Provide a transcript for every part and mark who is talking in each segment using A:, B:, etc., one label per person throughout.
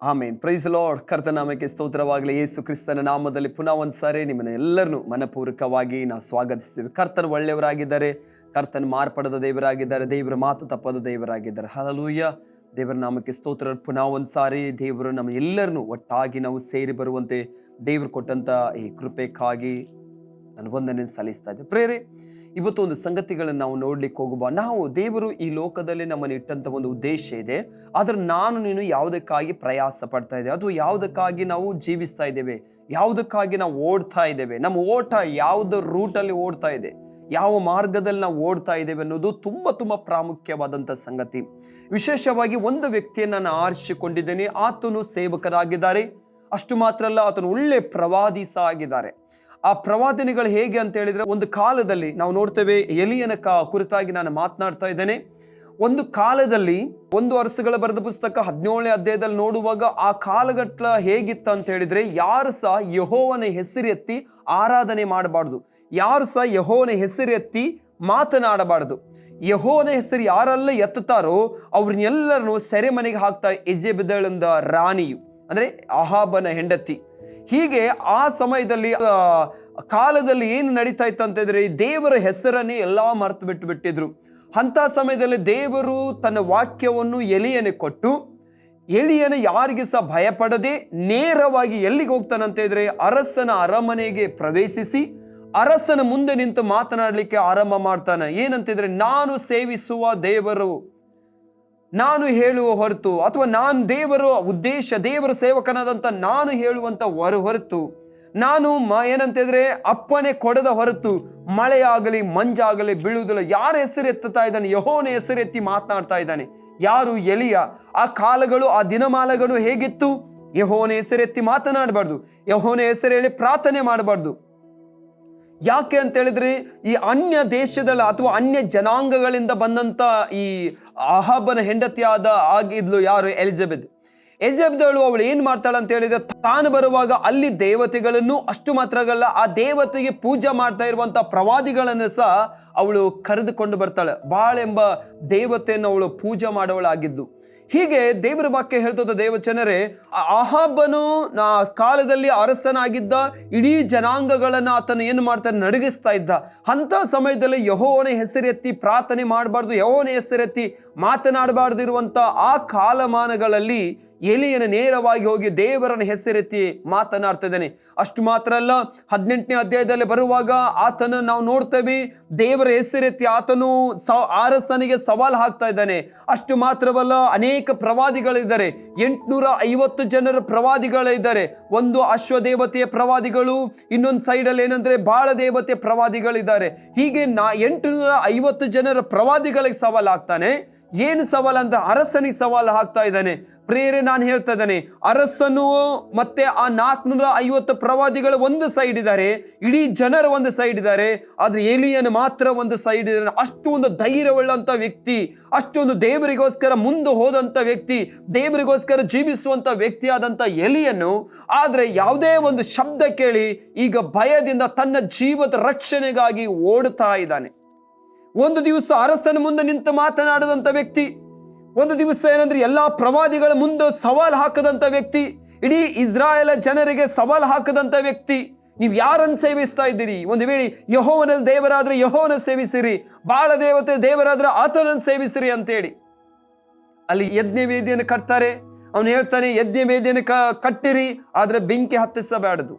A: ಆಮೇನ್. Price lord. ಕರ್ತನಾಮಕ್ಕೆ ಸ್ತೋತ್ರವಾಗಲಿ. ಯೇಸು ಕ್ರಿಸ್ತನ ನಾಮದಲ್ಲಿ ಪುನಃ ಒಂದು ಸಾರಿ ನಿಮ್ಮನ್ನ ಎಲ್ಲರನ್ನೂ ಮನಪೂರ್ವಕವಾಗಿ ನಾವು ಸ್ವಾಗತಿಸ್ತೀವಿ. ಕರ್ತನ ಒಳ್ಳೆಯವರಾಗಿದ್ದಾರೆ, ಕರ್ತನ ಮಾರ್ಪಡದ ದೇವರಾಗಿದ್ದಾರೆ, ದೇವರ ಮಾತು ತಪ್ಪದ ದೇವರಾಗಿದ್ದಾರೆ. ಹಲ್ಲೆಲೂಯಾ. ದೇವರ ನಾಮಕ್ಕೆ ಸ್ತೋತ್ರ. ಪುನಃ ಒಂದು ಸಾರಿ ದೇವರು ನಮ್ಮ ಎಲ್ಲರನ್ನೂ ಒಟ್ಟಾಗಿ ನಾವು ಸೇರಿ ಬರುವಂತೆ ದೇವರು ಕೊಟ್ಟಂತ ಈ ಕೃಪೆಗಾಗಿ ನಾನು ವಂದನೆ ಸಲ್ಲಿಸ್ತಾ ಇದ್ದೆ. ಪ್ರೇರೆ, ಇವತ್ತು ಒಂದು ಸಂಗತಿಗಳನ್ನು ನಾವು ನೋಡ್ಲಿಕ್ಕೆ ಹೋಗುವ. ನಾವು ದೇವರು ಈ ಲೋಕದಲ್ಲಿ ನಮ್ಮನ್ನು ಇಟ್ಟಂತ ಒಂದು ಉದ್ದೇಶ ಇದೆ. ಆದ್ರೆ ನಾನು ನೀನು ಯಾವುದಕ್ಕಾಗಿ ಪ್ರಯಾಸ ಪಡ್ತಾ ಇದ್ದೇವೆ, ಅದು ಯಾವುದಕ್ಕಾಗಿ ನಾವು ಜೀವಿಸ್ತಾ ಇದ್ದೇವೆ, ಯಾವುದಕ್ಕಾಗಿ ನಾವು ಓಡ್ತಾ ಇದ್ದೇವೆ, ನಮ್ಮ ಓಟ ಯಾವುದ ರೂಟಲ್ಲಿ ಓಡ್ತಾ ಇದೆ, ಯಾವ ಮಾರ್ಗದಲ್ಲಿ ನಾವು ಓಡ್ತಾ ಇದ್ದೇವೆ ಅನ್ನೋದು ತುಂಬಾ ಪ್ರಾಮುಖ್ಯವಾದಂಥ ಸಂಗತಿ. ವಿಶೇಷವಾಗಿ ಒಂದು ವ್ಯಕ್ತಿಯನ್ನು ನಾನು ಆರಿಸಿಕೊಂಡಿದ್ದೇನೆ. ಆತನು ಸೇವಕರಾಗಿದ್ದಾರೆ, ಅಷ್ಟು ಮಾತ್ರ ಅಲ್ಲ, ಆತನು ಒಳ್ಳೆ ಪ್ರವಾದಿ ಸಹ ಆಗಿದ್ದಾರೆ. ಆ ಪ್ರವಾದನೆಗಳು ಹೇಗೆ ಅಂತ ಹೇಳಿದ್ರೆ, ಒಂದು ಕಾಲದಲ್ಲಿ ನಾವು ನೋಡ್ತೇವೆ, ಎಲಿಯನ ಕುರಿತಾಗಿ ನಾನು ಮಾತನಾಡ್ತಾ ಇದ್ದೇನೆ. ಒಂದು ಕಾಲದಲ್ಲಿ 1 ವರ್ಷಗಳ ಬರೆದ ಪುಸ್ತಕ 17ನೇ ಅಧ್ಯಾಯದಲ್ಲಿ ನೋಡುವಾಗ ಆ ಕಾಲಘಟ್ಟ ಹೇಗಿತ್ತು ಅಂತ ಹೇಳಿದ್ರೆ, ಯಾರು ಸಹ ಯೆಹೋವನ ಹೆಸರೆತ್ತಿ ಆರಾಧನೆ ಮಾಡಬಾರ್ದು, ಯಾರು ಸಹ ಯೆಹೋವನ ಹೆಸರೆತ್ತಿ ಮಾತನಾಡಬಾರ್ದು. ಯೆಹೋವನ ಹೆಸರು ಯಾರೆಲ್ಲ ಎತ್ತುತ್ತಾರೋ ಅವ್ರನ್ನೆಲ್ಲರನ್ನು ಸೆರೆಮನೆಗೆ ಹಾಕ್ತಾರೆ. ಯೆಜೆಬೆಲಳ ರಾಣಿಯು ಅಂದ್ರೆ ಅಹಾಬನ ಹೆಂಡತಿ. ಹೀಗೆ ಆ ಸಮಯದಲ್ಲಿ ಕಾಲದಲ್ಲಿ ಏನು ನಡೀತಾ ಇತ್ತು ಅಂತಂದ್ರೆ, ದೇವರ ಹೆಸರನ್ನೇ ಎಲ್ಲಾ ಮರೆತು ಬಿಟ್ಟಿದ್ರು. ಅಂತ ಸಮಯದಲ್ಲಿ ದೇವರು ತನ್ನ ವಾಕ್ಯವನ್ನು ಎಲಿಯನಿಗೆ ಕೊಟ್ಟು, ಎಲಿಯನ ಯಾರಿಗೆ ಸಹ ಭಯಪಡದೆ ನೇರವಾಗಿ ಎಲ್ಲಿಗೆ ಹೋಗ್ತಾನಂತ ಇದ್ರೆ, ಅರಸನ ಅರಮನೆಗೆ ಪ್ರವೇಶಿಸಿ ಅರಸನ ಮುಂದೆ ನಿಂತು ಮಾತನಾಡಲಿಕ್ಕೆ ಆರಂಭ ಮಾಡ್ತಾನೆ. ಏನಂತಿದ್ರೆ, ನಾನು ಸೇವಿಸುವ ದೇವರು ನಾನು ಹೇಳುವ ಹೊರತು, ಅಥವಾ ನಾನು ದೇವರ ಉದ್ದೇಶ, ದೇವರ ಸೇವಕನಾದಂತ ನಾನು ಹೇಳುವಂತ ಹೊರತು, ನಾನು ಏನಂತಿದ್ರೆ ಅಪ್ಪಣೆ ಕೊಡದ ಹೊರತು ಮಳೆಯಾಗಲಿ ಮಂಜಾಗಲಿ ಬೀಳುವುದಿಲ್ಲ. ಯಾರ ಹೆಸರು ಎತ್ತುತ್ತಾ ಇದ್ದಾನೆ? ಯೆಹೋವನ ಹೆಸರು ಎತ್ತಿ ಮಾತನಾಡ್ತಾ ಇದ್ದಾನೆ. ಯಾರು? ಎಲಿಯ. ಆ ಕಾಲಗಳು, ಆ ದಿನಮಾನಗಳು ಹೇಗಿತ್ತು? ಯೆಹೋವನ ಹೆಸರೆತ್ತಿ ಮಾತನಾಡಬಾರ್ದು, ಯೆಹೋವನ ಹೆಸರು ಹೇಳಿ ಪ್ರಾರ್ಥನೆ ಮಾಡಬಾರ್ದು. ಯಾಕೆ ಅಂತ ಹೇಳಿದ್ರೆ, ಈ ಅನ್ಯ ದೇಶದಲ್ಲಿ ಅಥವಾ ಅನ್ಯ ಜನಾಂಗಗಳಿಂದ ಬಂದಂತ ಈ ಅಹಾಬನ ಹೆಂಡತಿಯಾದ ಆಗಿದ್ಲು ಯಾರು? ಎಲಿಜಬೆತಳು. ಅವಳು ಏನ್ ಮಾಡ್ತಾಳೆ ಅಂತ ಹೇಳಿದ್ರೆ, ತಾನು ಬರುವಾಗ ಅಲ್ಲಿ ದೇವತೆಗಳನ್ನು, ಅಷ್ಟು ಮಾತ್ರಗಲ್ಲ, ಆ ದೇವತೆಗೆ ಪೂಜೆ ಮಾಡ್ತಾ ಇರುವಂತ ಪ್ರವಾದಿಗಳನ್ನು ಸಹ ಅವಳು ಕರೆದುಕೊಂಡು ಬರ್ತಾಳೆ. ಬಾಳ್ ಎಂಬ ದೇವತೆಯನ್ನು ಅವಳು ಪೂಜೆ ಮಾಡೋಳಾಗಿದ್ದು. ಹೀಗೆ ದೇವರ ವಾಕ್ಯ ಹೇಳ್ತದ, ದೇವಚನರೇ, ಅಹಾಬನು ಕಾಲದಲ್ಲಿ ಅರಸನಾಗಿದ್ದ, ಇಡೀ ಜನಾಂಗಗಳನ್ನ ಆತನು ಏನು ಮಾಡ್ತಾನೆ? ನಡಗಿಸ್ತಾ ಇದ್ದ. ಅಂತ ಸಮಯದಲ್ಲಿ ಯೆಹೋವನ ಹೆಸರೆತ್ತಿ ಪ್ರಾರ್ಥನೆ ಮಾಡಬಾರ್ದು, ಯೆಹೋವನ ಹೆಸರೆತ್ತಿ ಮಾತನಾಡಬಾರ್ದು ಇರುವಂತ ಆ ಕಾಲಮಾನಗಳಲ್ಲಿ ಎಲಿಯನ ನೇರವಾಗಿ ಹೋಗಿ ದೇವರನ್ನ ಹೆಸರೆತ್ತಿ ಮಾತನಾಡ್ತಾ ಇದ್ದಾನೆ. ಅಷ್ಟು ಮಾತ್ರ ಅಲ್ಲ, 18ನೇ ಅಧ್ಯಾಯದಲ್ಲಿ ಬರುವಾಗ ಆತನ ನಾವು ನೋಡ್ತೇವೆ, ದೇವರ ಹೆಸರೆತ್ತಿ ಆತನು ಅರಸನಿಗೆ ಸವಾಲು ಹಾಕ್ತಾ ಇದ್ದಾನೆ. ಅಷ್ಟು ಮಾತ್ರವಲ್ಲ, ಅನೇಕ ಪ್ರವಾದಿಗಳಿದ್ದಾರೆ, 850 ಜನರ ಪ್ರವಾದಿಗಳಿದ್ದಾರೆ. ಒಂದು ಅಶ್ವದೇವತೆಯ ಪ್ರವಾದಿಗಳು, ಇನ್ನೊಂದು ಸೈಡಲ್ಲಿ ಏನಂದ್ರೆ ಬಾಳ ದೇವತೆಯ ಪ್ರವಾದಿಗಳಿದ್ದಾರೆ. ಹೀಗೆ 850 ಜನರ ಪ್ರವಾದಿಗಳಿಗೆ ಸವಾಲು ಹಾಕ್ತಾನೆ. ಏನು ಸವಾಲು ಅಂತ? ಅರಸನಿಗೆ ಸವಾಲು ಹಾಕ್ತಾ ಇದ್ದಾನೆ. ಪ್ರೇರೆ, ನಾನು ಹೇಳ್ತಾ ಇದ್ದಾನೆ, ಅರಸನು ಮತ್ತೆ ಆ 450 ಪ್ರವಾದಿಗಳು ಒಂದು ಸೈಡ್ ಇದ್ದಾರೆ, ಇಡೀ ಜನರು ಒಂದು ಸೈಡ್ ಇದ್ದಾರೆ. ಆದ್ರೆ ಎಲಿಯನು ಮಾತ್ರ ಒಂದು ಸೈಡ್ ಇದ್ದಾನೆ. ಅಷ್ಟು ಒಂದು ಧೈರ್ಯವುಳ್ಳಂತ ವ್ಯಕ್ತಿ, ಅಷ್ಟೊಂದು ದೇವರಿಗೋಸ್ಕರ ಮುಂದೆ ಹೋದಂತ ವ್ಯಕ್ತಿ, ದೇವರಿಗೋಸ್ಕರ ಜೀವಿಸುವಂತ ವ್ಯಕ್ತಿಯಾದಂತ ಎಲಿಯನು, ಆದ್ರೆ ಯಾವುದೇ ಒಂದು ಶಬ್ದ ಕೇಳಿ ಈಗ ಭಯದಿಂದ ತನ್ನ ಜೀವದ ರಕ್ಷಣೆಗಾಗಿ ಓಡುತ್ತಾ ಇದ್ದಾನೆ. ಒಂದು ದಿವಸ ಅರಸನ ಮುಂದೆ ನಿಂತು ಮಾತನಾಡದಂತ ವ್ಯಕ್ತಿ, ಒಂದು ದಿವಸ ಏನಂದ್ರೆ ಎಲ್ಲಾ ಪ್ರವಾದಿಗಳ ಮುಂದೆ ಸವಾಲು ಹಾಕದಂತ ವ್ಯಕ್ತಿ, ಇಡೀ ಇಸ್ರಾಯೇಲ್ ಜನರಿಗೆ ಸವಾಲು ಹಾಕದಂತ ವ್ಯಕ್ತಿ. ನೀವು ಯಾರನ್ನು ಸೇವಿಸ್ತಾ ಇದ್ದೀರಿ? ಒಂದು ವೇಳೆ ಯೆಹೋವನ ದೇವರಾದ್ರೆ ಯೆಹೋವನ ಸೇವಿಸಿರಿ, ಬಾಳ ದೇವತೆ ದೇವರಾದ್ರೆ ಆತನನ್ನು ಸೇವಿಸಿರಿ ಅಂತೇಳಿ ಅಲ್ಲಿ ಯಜ್ಞವೇದಿಯನ್ನು ಕಟ್ತಾರೆ. ಅವನು ಹೇಳ್ತಾನೆ, ಯಜ್ಞವೇದಿಯನ್ನು ಕಟ್ಟಿರಿ, ಆದ್ರೆ ಬೆಂಕಿ ಹತ್ತಿಸಬಾರದು.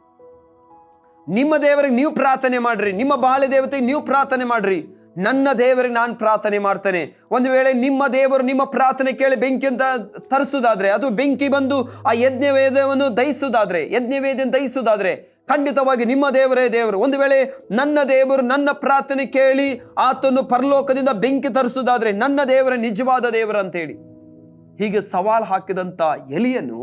A: ನಿಮ್ಮ ದೇವರಿಗೆ ನೀವು ಪ್ರಾರ್ಥನೆ ಮಾಡ್ರಿ, ನಿಮ್ಮ ಬಾಳೆ ದೇವತೆಗೆ ನೀವು ಪ್ರಾರ್ಥನೆ ಮಾಡ್ರಿ, ನನ್ನ ದೇವರಿಗೆ ನಾನು ಪ್ರಾರ್ಥನೆ ಮಾಡ್ತೇನೆ. ಒಂದು ವೇಳೆ ನಿಮ್ಮ ದೇವರು ನಿಮ್ಮ ಪ್ರಾರ್ಥನೆ ಕೇಳಿ ಬೆಂಕಿ ಅಂತ ತರಿಸುವುದಾದ್ರೆ, ಅಥವಾ ಬೆಂಕಿ ಬಂದು ಆ ಯಜ್ಞವೇದವನ್ನು ದಹಿಸುವುದಾದ್ರೆ ಖಂಡಿತವಾಗಿ ನಿಮ್ಮ ದೇವರೇ ದೇವರು. ಒಂದು ವೇಳೆ ನನ್ನ ದೇವರು ನನ್ನ ಪ್ರಾರ್ಥನೆ ಕೇಳಿ ಆತನು ಪರಲೋಕದಿಂದ ಬೆಂಕಿ ತರಿಸುವುದಾದ್ರೆ ನನ್ನ ದೇವರೇ ನಿಜವಾದ ದೇವರು ಅಂತೇಳಿ ಹೀಗೆ ಸವಾಲು ಹಾಕಿದಂತ ಎಲಿಯನು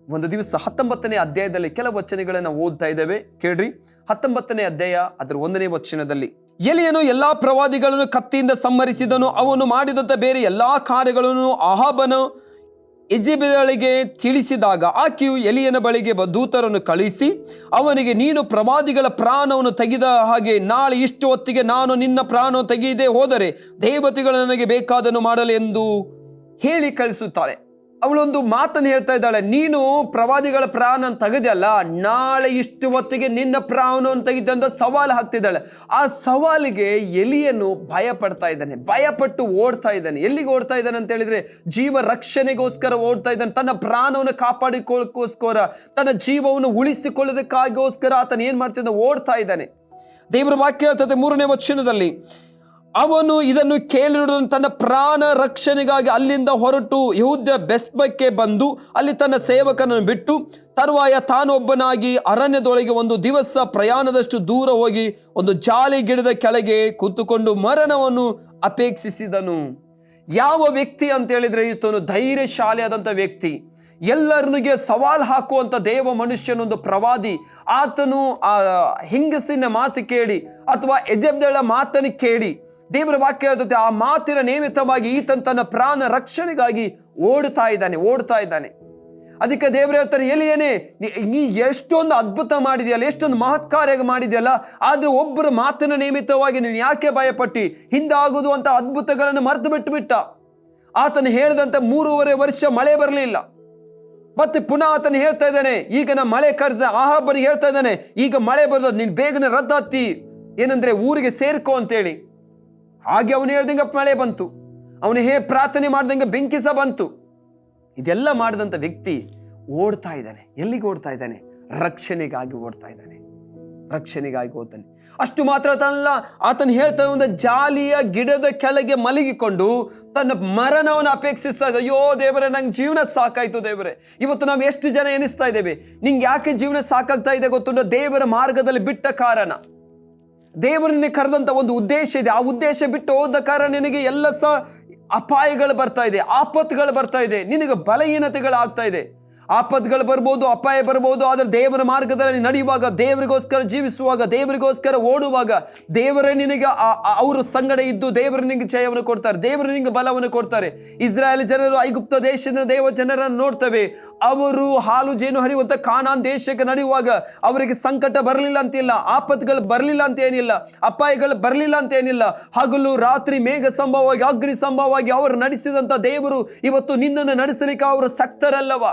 A: ಒಂದು ದಿವಸ 19ನೇ ಅಧ್ಯಾಯದಲ್ಲಿ ಕೆಲವು ವಚನಗಳನ್ನು ಓದ್ತಾ ಇದ್ದೇವೆ, ಕೇಳ್ರಿ. 19ನೇ ಅಧ್ಯಾಯ ಅದರ 1ನೇ ವಚನದಲ್ಲಿ, ಎಲಿಯನು ಎಲ್ಲಾ ಪ್ರವಾದಿಗಳನ್ನು ಕತ್ತಿಯಿಂದ ಸಂಹರಿಸಿದನು. ಅವನು ಮಾಡಿದಂತ ಬೇರೆ ಎಲ್ಲಾ ಕಾರ್ಯಗಳನ್ನು ಅಹಾಬನು ಯೆಜೆಬೆಲಳಿಗೆ ತಿಳಿಸಿದಾಗ ಆಕೆಯು ಎಲಿಯನ ಬಳಿಗೆ ದೂತರನ್ನು ಕಳುಹಿಸಿ ಅವನಿಗೆ, ನೀನು ಪ್ರವಾದಿಗಳ ಪ್ರಾಣವನ್ನು ತೆಗೆದ ಹಾಗೆ ನಾಳೆ ಇಷ್ಟು ಹೊತ್ತಿಗೆ ನಾನು ನಿನ್ನ ಪ್ರಾಣ ತೆಗೆಯದೆ ಹೋದರೆ ದೇವತೆಗಳು ನನಗೆ ಬೇಕಾದನ್ನು ಮಾಡಲು ಎಂದು ಹೇಳಿ ಕಳಿಸುತ್ತಾಳೆ. ಅವಳೊಂದು ಮಾತನ್ನು ಹೇಳ್ತಾ ಇದ್ದಾಳೆ, ನೀನು ಪ್ರವಾದಿಗಳ ಪ್ರಾಣ ತೆಗೆದಲ್ಲ, ನಾಳೆ ಇಷ್ಟು ಹೊತ್ತಿಗೆ ನಿನ್ನ ಪ್ರಾಣವನ್ನು ತೆಗೆದಂತ ಸವಾಲು ಹಾಕ್ತಿದ್ದಾಳೆ. ಆ ಸವಾಲಿಗೆ ಎಲಿಯನು ಭಯ ಪಡ್ತಾ ಇದ್ದಾನೆ, ಭಯಪಟ್ಟು ಓಡ್ತಾ ಇದ್ದಾನೆ. ಎಲ್ಲಿಗೆ ಓಡ್ತಾ ಇದ್ದಾನೆ ಅಂತ ಹೇಳಿದ್ರೆ, ಜೀವ ರಕ್ಷಣೆಗೋಸ್ಕರ ಓಡ್ತಾ ಇದ್ದಾನೆ. ತನ್ನ ಪ್ರಾಣವನ್ನು ಕಾಪಾಡಿಕೊಳ್ಳೋಕ್ಕೋಸ್ಕರ, ತನ್ನ ಜೀವವನ್ನು ಉಳಿಸಿಕೊಳ್ಳೋದಕ್ಕಾಗೋಸ್ಕರ ಆತನ ಏನ್ ಮಾಡ್ತಿದ್ದಾನೆ, ಓಡ್ತಾ ಇದ್ದಾನೆ. ದೇವರ ವಾಕ್ಯ ಹೇಳ್ತದೆ 3ನೇ ವಚನದಲ್ಲಿ, ಅವನು ಇದನ್ನು ಕೇಳಿರುವುದು ತನ್ನ ಪ್ರಾಣ ರಕ್ಷಣೆಗಾಗಿ ಅಲ್ಲಿಂದ ಹೊರಟು ಯೆಹೂದ ಬೆಸ್ಬಕ್ಕೆ ಬಂದು ಅಲ್ಲಿ ತನ್ನ ಸೇವಕನನ್ನು ಬಿಟ್ಟು ತರುವಾಯ ತಾನೊಬ್ಬನಾಗಿ ಅರಣ್ಯದೊಳಗೆ ಒಂದು ದಿವಸ ಪ್ರಯಾಣದಷ್ಟು ದೂರ ಹೋಗಿ ಒಂದು ಜಾಲಿ ಗಿಡದ ಕೆಳಗೆ ಕೂತುಕೊಂಡು ಮರಣವನ್ನು ಅಪೇಕ್ಷಿಸಿದನು. ಯಾವ ವ್ಯಕ್ತಿ ಅಂತ ಹೇಳಿದ್ರೆ, ಈತನು ಧೈರ್ಯಶಾಲಿಯಾದಂಥ ವ್ಯಕ್ತಿ, ಎಲ್ಲರನಿಗೆ ಸವಾಲು ಹಾಕುವಂಥ ದೇವ ಮನುಷ್ಯನೊಂದು ಪ್ರವಾದಿ. ಆತನು ಆ ಹೆಂಗಸಿನ ಮಾತು ಕೇಳಿ ಅಥವಾ ಎಜೆಬ್ದಳ ಮಾತನ್ನು ಕೇಳಿ, ದೇವರ ವಾಕ್ಯ ಹೇಳ್ತದೆ, ಆ ಮಾತಿನ ನಿಮಿತ್ತವಾಗಿ ಈತನ ತನ್ನ ಪ್ರಾಣ ರಕ್ಷಣೆಗಾಗಿ ಓಡ್ತಾ ಇದ್ದಾನೆ. ಅದಕ್ಕೆ ದೇವರು ಹೇಳ್ತಾರೆ, ಎಲಿಯನೇ, ನೀ ಎಷ್ಟೊಂದು ಅದ್ಭುತ ಮಾಡಿದೆಯಲ್ಲ, ಎಷ್ಟೊಂದು ಮಹತ್ಕಾರ್ಯ ಮಾಡಿದೆಯಲ್ಲ, ಆದ್ರೆ ಒಬ್ಬರ ಮಾತಿನ ನಿಮಿತ್ತವಾಗಿ ನೀನು ಯಾಕೆ ಭಯಪಟ್ಟಿ? ಹಿಂದಾಗುವುದು ಅಂತ ಅದ್ಭುತಗಳನ್ನು ಮರೆತು ಬಿಟ್ಟ. ಆತನು ಹೇಳಿದಂತೆ 3.5 ವರ್ಷ ಮಳೆ ಬರಲಿಲ್ಲ. ಮತ್ತೆ ಪುನಃ ಆತನು ಹೇಳ್ತಾ ಇದ್ದಾನೆ, ಈಗ ನಾ ಮಳೆ ಕರೆದ ಆಹಾಬನಿಗೆ ಹೇಳ್ತಾ ಇದ್ದಾನೆ, ಈಗ ಮಳೆ ಬರೋದು, ನೀನು ಬೇಗನೆ ರದ್ದಾತಿ, ಏನಂದ್ರೆ ಊರಿಗೆ ಸೇರ್ಕೋ ಅಂತೇಳಿ. ಹಾಗೆ ಅವನು ಹೇಳ್ದಂಗೆ ಮಳೆ ಬಂತು, ಅವನು ಪ್ರಾರ್ಥನೆ ಮಾಡ್ದಂಗೆ ಬೆಂಕಿ ಸಹ ಬಂತು. ಇದೆಲ್ಲ ಮಾಡಿದಂಥ ವ್ಯಕ್ತಿ ಓಡ್ತಾ ಇದ್ದಾನೆ. ಎಲ್ಲಿಗೆ ಓಡ್ತಾ ಇದ್ದಾನೆ? ರಕ್ಷಣೆಗಾಗಿ ಓಡ್ತಾ ಇದ್ದಾನೆ. ಅಷ್ಟು ಮಾತ್ರ ಅಲ್ಲ, ಆತನು ಹೇಳ್ತಾ ಒಂದು ಜಾಲಿಯ ಗಿಡದ ಕೆಳಗೆ ಮಲಗಿಕೊಂಡು ತನ್ನ ಮರಣವನ್ನು ಅಪೇಕ್ಷಿಸ್ತಾ ಇದ್ದ. ಅಯ್ಯೋ ದೇವರೇ, ನಂಗೆ ಜೀವನ ಸಾಕಾಯ್ತು ದೇವರೇ. ಇವತ್ತು ನಾವು ಎಷ್ಟು ಜನ ಎನಿಸ್ತಾ ಇದ್ದೇವೆ, ನಿಂಗೆ ಯಾಕೆ ಜೀವನ ಸಾಕಾಗ್ತಾ ಇದೆ ಗೊತ್ತುಂಟು? ದೇವರ ಮಾರ್ಗದಲ್ಲಿ ಬಿಟ್ಟ ಕಾರಣ. ದೇವರನ್ನೇ ಕರೆದಂತ ಒಂದು ಉದ್ದೇಶ ಇದೆ, ಆ ಉದ್ದೇಶ ಬಿಟ್ಟು ಹೋದ ಕಾರಣ ನಿನಗೆ ಎಲ್ಲ ಸಹ ಅಪಾಯಗಳು ಬರ್ತಾ ಇದೆ, ಆಪತ್ತುಗಳು ಬರ್ತಾ ಇದೆ, ನಿನಗೆ ಬಲಹೀನತೆಗಳು ಆಗ್ತಾ ಇದೆ. ಆಪತ್ತುಗಳು ಬರ್ಬೋದು, ಅಪಾಯ ಬರ್ಬೋದು, ಆದರೆ ದೇವರ ಮಾರ್ಗದಲ್ಲಿ ನಡೆಯುವಾಗ, ದೇವರಿಗೋಸ್ಕರ ಜೀವಿಸುವಾಗ, ದೇವರಿಗೋಸ್ಕರ ಓಡುವಾಗ, ದೇವರೇ ನಿನಗೆ ಅವರು ಸಂಗಡ ಇದ್ದು ದೇವರು ನಿನಗೆ ಜಯವನ್ನು ಕೊಡ್ತಾರೆ, ದೇವರು ನಿನಗೆ ಬಲವನ್ನು ಕೊಡ್ತಾರೆ. ಇಸ್ರಾಯೇಲ್ ಜನರು ಐಗುಪ್ತ ದೇಶದ ದೇವ ಜನರನ್ನು ನೋಡ್ತವೆ. ಅವರು ಹಾಲು ಜೇನು ಹರಿಯುವಂತ ಕಾನಾನ್ ದೇಶಕ್ಕೆ ನಡೆಯುವಾಗ ಅವರಿಗೆ ಸಂಕಟ ಬರಲಿಲ್ಲ ಅಂತಿಲ್ಲ, ಆಪತ್ತುಗಳು ಬರಲಿಲ್ಲ ಅಂತ ಏನಿಲ್ಲ, ಅಪಾಯಗಳು ಬರಲಿಲ್ಲ ಅಂತ ಏನಿಲ್ಲ. ಹಗಲು ರಾತ್ರಿ ಮೇಘ ಸಂಭವವಾಗಿ, ಅಗ್ನಿ ಸಂಭವವಾಗಿ ಅವರು ನಡೆಸಿದಂತ ದೇವರು ಇವತ್ತು ನಿನ್ನನ್ನು ನಡೆಸಲಿಕ್ಕೆ ಅವರು ಶಕ್ತರಲ್ಲವ?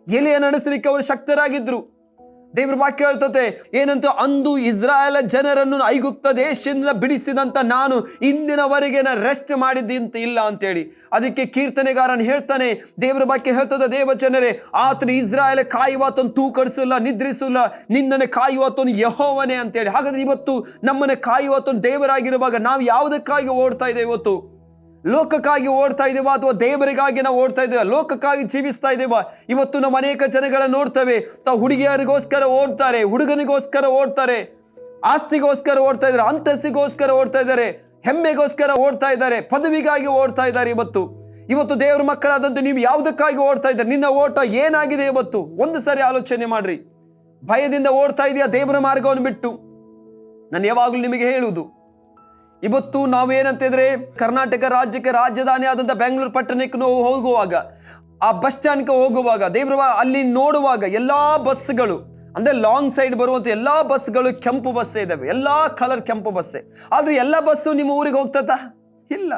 A: ಎಲಿಯ ನಡೆಸಲಿಕ್ಕೆ ಅವರು ಶಕ್ತರಾಗಿದ್ರು. ದೇವರ ವಾಕ್ಯ ಹೇಳ್ತದೆ ಏನಂತ, ಅಂದು ಇಸ್ರಾಯೇಲ್ ಜನರನ್ನು ಐಗುಪ್ತ ದೇಶದಿಂದ ಬಿಡಿಸಿದಂತ ನಾನು ಇಂದಿನವರೆಗೆ ರೆಸ್ಟ್ ಮಾಡಿದ್ದಂತ ಇಲ್ಲ ಅಂತೇಳಿ. ಅದಕ್ಕೆ ಕೀರ್ತನೆಗಾರನು ಹೇಳ್ತಾನೆ, ದೇವರ ವಾಕ್ಯ ಹೇಳ್ತದೆ, ದೇವ ಜನರೇ, ಆತನು ಇಸ್ರಾಯೇಲ್ ಕಾಯುವಾತನು ತೂಕಡಿಸಲ್ಲ, ನಿದ್ರಿಸಲ್ಲ, ನಿನ್ನನ್ನು ಕಾಯುವಾತನು ಯೆಹೋವನೇ ಅಂತೇಳಿ. ಹಾಗಾದ್ರೆ ಇವತ್ತು ನಮ್ಮನ್ನು ಕಾಯುವಾತನು ದೇವರಾಗಿರುವಾಗ ನಾವು ಯಾವುದಕ್ಕಾಗಿ ಓಡ್ತಾ ಇದ್ದೇವೆ? ಇವತ್ತು ಲೋಕಕ್ಕಾಗಿ ಓಡ್ತಾ ಇದ್ದೇವಾ ಅಥವಾ ದೇವರಿಗಾಗಿ ನಾವು ಓಡ್ತಾ ಇದ್ದೇವೆ? ಲೋಕಕ್ಕಾಗಿ ಜೀವಿಸ್ತಾ ಇದ್ದೇವಾ? ಇವತ್ತು ನಾವು ಅನೇಕ ಜನಗಳನ್ನ ನೋಡ್ತೇವೆ, ತಾವು ಹುಡುಗಿಯರಿಗೋಸ್ಕರ ಓಡ್ತಾರೆ, ಹುಡುಗನಿಗೋಸ್ಕರ ಓಡ್ತಾರೆ, ಆಸ್ತಿಗೋಸ್ಕರ ಓಡ್ತಾ ಇದ್ದಾರೆ, ಅಂತಸ್ತಿಗೋಸ್ಕರ ಓಡ್ತಾ ಇದ್ದಾರೆ, ಹೆಮ್ಮೆಗೋಸ್ಕರ ಓಡ್ತಾ ಇದ್ದಾರೆ, ಪದವಿಗಾಗಿ ಓಡ್ತಾ ಇದ್ದಾರೆ. ಇವತ್ತು ದೇವರ ಮಕ್ಕಳಾದಂತೆ ನೀವು ಯಾವುದಕ್ಕಾಗಿ ಓಡ್ತಾ ಇದ್ದಾರೆ? ನಿನ್ನ ಓಟ ಏನಾಗಿದೆ ಇವತ್ತು? ಒಂದು ಸಾರಿ ಆಲೋಚನೆ ಮಾಡ್ರಿ. ಭಯದಿಂದ ಓಡ್ತಾ ಇದೆಯಾ ದೇವರ ಮಾರ್ಗವನ್ನು ಬಿಟ್ಟು? ನಾನು ಯಾವಾಗಲೂ ನಿಮಗೆ ಹೇಳುವುದು, ಇವತ್ತು ನಾವೇನಂತಿದ್ರೆ ಕರ್ನಾಟಕ ರಾಜ್ಯಕ್ಕೆ ರಾಜಧಾನಿ ಆದಂಥ ಬೆಂಗಳೂರು ಪಟ್ಟಣಕ್ಕೆ ನಾವು ಹೋಗುವಾಗ, ಆ ಬಸ್ ಸ್ಟ್ಯಾಂಡ್ಗೆ ಹೋಗುವಾಗ, ದೇವ್ರ ಅಲ್ಲಿ ನೋಡುವಾಗ ಎಲ್ಲಾ ಬಸ್ಗಳು ಅಂದ್ರೆ ಲಾಂಗ್ ಸೈಡ್ ಬರುವಂತ ಎಲ್ಲಾ ಬಸ್ಗಳು ಕೆಂಪು ಬಸ್ಸೇ ಇದಾವೆ, ಎಲ್ಲಾ ಕಲರ್ ಕೆಂಪು ಬಸ್ಸೇ. ಆದ್ರೆ ಎಲ್ಲ ಬಸ್ಸು ನಿಮ್ಮ ಊರಿಗೆ ಹೋಗ್ತದ? ಇಲ್ಲ.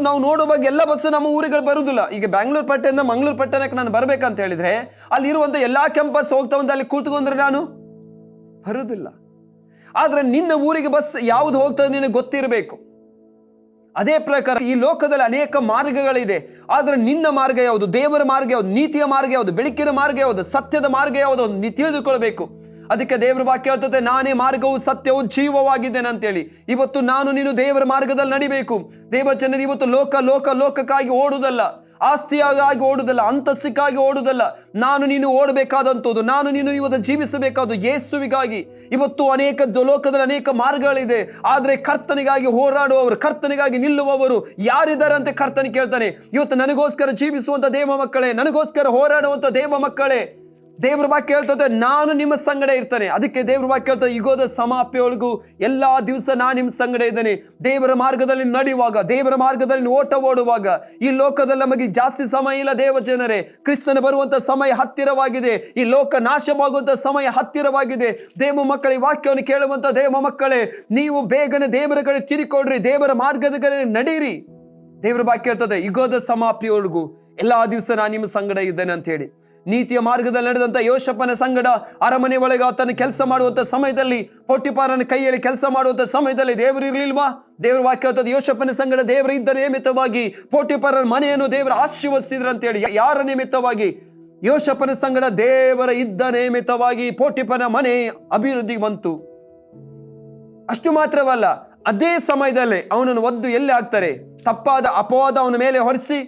A: ನಾವು ನೋಡುವಾಗ ಎಲ್ಲ ಬಸ್ಸು ನಮ್ಮ ಊರುಗಳು ಬರುವುದಿಲ್ಲ. ಈಗ ಬೆಂಗಳೂರು ಪಟ್ಟಣದಿಂದ ಮಂಗಳೂರು ಪಟ್ಟಣಕ್ಕೆ ನಾನು ಬರ್ಬೇಕಂತ ಹೇಳಿದ್ರೆ ಅಲ್ಲಿರುವಂತ ಎಲ್ಲಾ ಕೆಂಪು ಬಸ್ ಹೋಗ್ತಾವಂತ ಅಲ್ಲಿ ಕೂತ್ಕೊಂಡ್ರೆ ನಾನು ಬರುವುದಿಲ್ಲ. ಆದ್ರೆ ನಿನ್ನ ಊರಿಗೆ ಬಸ್ ಯಾವುದು ಹೋಗ್ತದೆ ನಿನಗೆ ಗೊತ್ತಿರಬೇಕು. ಅದೇ ಪ್ರಕಾರ ಈ ಲೋಕದಲ್ಲಿ ಅನೇಕ ಮಾರ್ಗಗಳಿದೆ, ಆದ್ರೆ ನಿನ್ನ ಮಾರ್ಗ ಯಾವುದು? ದೇವರ ಮಾರ್ಗ ಯಾವುದು? ನೀತಿಯ ಮಾರ್ಗ ಯಾವುದು? ಬೆಳಕಿನ ಮಾರ್ಗ ಯಾವುದು? ಸತ್ಯದ ಮಾರ್ಗ ಯಾವುದು? ನೀ ತಿಳಿದುಕೊಳ್ಬೇಕು. ಅದಕ್ಕೆ ದೇವರ ವಾಕ್ಯ ಹೇಳ್ತದೆ, ನಾನೇ ಮಾರ್ಗವು ಸತ್ಯವು ಜೀವವಾಗಿದ್ದೇನೆ ಅಂತೇಳಿ. ಇವತ್ತು ನಾನು ನೀನು ದೇವರ ಮಾರ್ಗದಲ್ಲಿ ನಡಿಬೇಕು. ದೇವ ಜನರು ಇವತ್ತು ಲೋಕಕ್ಕಾಗಿ ಓಡುವುದಲ್ಲ, ಆಸ್ತಿಯಾಗಿ ಓಡುವುದಲ್ಲ, ಅಂತಸ್ತಿಗಾಗಿ ಓಡುವುದಲ್ಲ. ನಾನು ನೀನು ಓಡಬೇಕಾದಂಥದ್ದು, ನಾನು ನೀನು ಇವತ್ತು ಜೀವಿಸಬೇಕಾದ ಯೇಸುವಿಗಾಗಿ. ಇವತ್ತು ಅನೇಕ ಲೋಕದಲ್ಲಿ ಅನೇಕ ಮಾರ್ಗಗಳಿದೆ, ಆದರೆ ಕರ್ತನಿಗಾಗಿ ಹೋರಾಡುವವರು, ಕರ್ತನಿಗಾಗಿ ನಿಲ್ಲುವವರು ಯಾರಿದ್ದಾರೆ ಅಂತ ಕರ್ತನ ಕೇಳ್ತಾನೆ. ಇವತ್ತು ನನಗೋಸ್ಕರ ಜೀವಿಸುವಂತ ದೇವ ಮಕ್ಕಳೇ, ನನಗೋಸ್ಕರ ಹೋರಾಡುವಂತ ದೇವ ಮಕ್ಕಳೇ, ದೇವ್ರ ವಾಕ್ಯ ಹೇಳ್ತದೆ ನಾನು ನಿಮ್ಮ ಸಂಗಡ ಇರ್ತೇನೆ. ಅದಕ್ಕೆ ದೇವ್ರ ವಾಕ್ಯ ಹೇಳ್ತದೆ, ಯುಗದ ಸಮಾಪ್ತಿಯೊಳಗೂ ಎಲ್ಲಾ ದಿವಸ ನಾನು ನಿಮ್ಮ ಸಂಗಡ ಇದ್ದೇನೆ. ದೇವರ ಮಾರ್ಗದಲ್ಲಿ ನಡೆಯುವಾಗ, ದೇವರ ಮಾರ್ಗದಲ್ಲಿ ಓಟ ಓಡುವಾಗ, ಈ ಲೋಕದಲ್ಲಿ ನಮಗೆ ಜಾಸ್ತಿ ಸಮಯ ಇಲ್ಲ ದೇವ ಜನರೇ. ಕ್ರಿಸ್ತನ ಬರುವಂತ ಸಮಯ ಹತ್ತಿರವಾಗಿದೆ, ಈ ಲೋಕ ನಾಶವಾಗುವಂತ ಸಮಯ ಹತ್ತಿರವಾಗಿದೆ. ದೇವ ಮಕ್ಕಳ ವಾಕ್ಯವನ್ನು ಕೇಳುವಂತ ದೇವ ಮಕ್ಕಳೇ, ನೀವು ಬೇಗನೆ ದೇವರ ಕಡೆ ತಿರುಗಿಕೊಡ್ರಿ, ದೇವರ ಮಾರ್ಗದ ಕಡೆ ನಡೀರಿ. ದೇವರ ವಾಕ್ಯ ಹೇಳ್ತದೆ, ಯುಗದ ಸಮಾಪ್ತಿಯೊಳಗೂ ಎಲ್ಲಾ ದಿವಸ ನಾನು ನಿಮ್ಮ ಸಂಗಡ ಇದ್ದೇನೆ ಅಂತ ಹೇಳಿ. ನೀತಿಯ ಮಾರ್ಗದಲ್ಲಿ ನಡೆದಂತ ಯೋಷಪ್ಪನ ಸಂಗಡ ಅರಮನೆ ಒಳಗೆ ಆತನ ಕೆಲಸ ಮಾಡುವಂತ ಸಮಯದಲ್ಲಿ, ಪೊಟಿಫರನ ಕೈಯಲ್ಲಿ ಕೆಲಸ ಮಾಡುವಂತ ಸಮಯದಲ್ಲಿ ದೇವರು ಇರ್ಲಿಲ್ವಾ? ದೇವರ ವಾಕ್ಯ ಹೇಳ್ತದೆ, ಯೋಷಪ್ಪನ ಸಂಗಡ ದೇವರು ಇದ್ದ ನಿಮಿತ್ತವಾಗಿ ಪೊಟಿಫರನ ಮನೆಯನ್ನು ದೇವರು ಆಶೀರ್ವದಿಸಿದ್ರು ಅಂತ ಹೇಳಿ. ಯಾರ ನಿಮಿತ್ತವಾಗಿ? ಯೋಷಪ್ಪನ ಸಂಗಡ ದೇವರ ಇದ್ದ ನಿಮಿತ್ತವಾಗಿ ಪೊಟಿಫರನ ಮನೆ ಅಭಿವೃದ್ಧಿ ಬಂತು. ಅಷ್ಟು ಮಾತ್ರವಲ್ಲ, ಅದೇ ಸಮಯದಲ್ಲಿ ಅವನನ್ನು ಒದ್ದು ಎಲ್ಲಿ ಹಾಕ್ತಾರೆ? ತಪ್ಪಾದ ಅಪವಾದ ಅವನ ಮೇಲೆ ಹೊರಿಸಿ,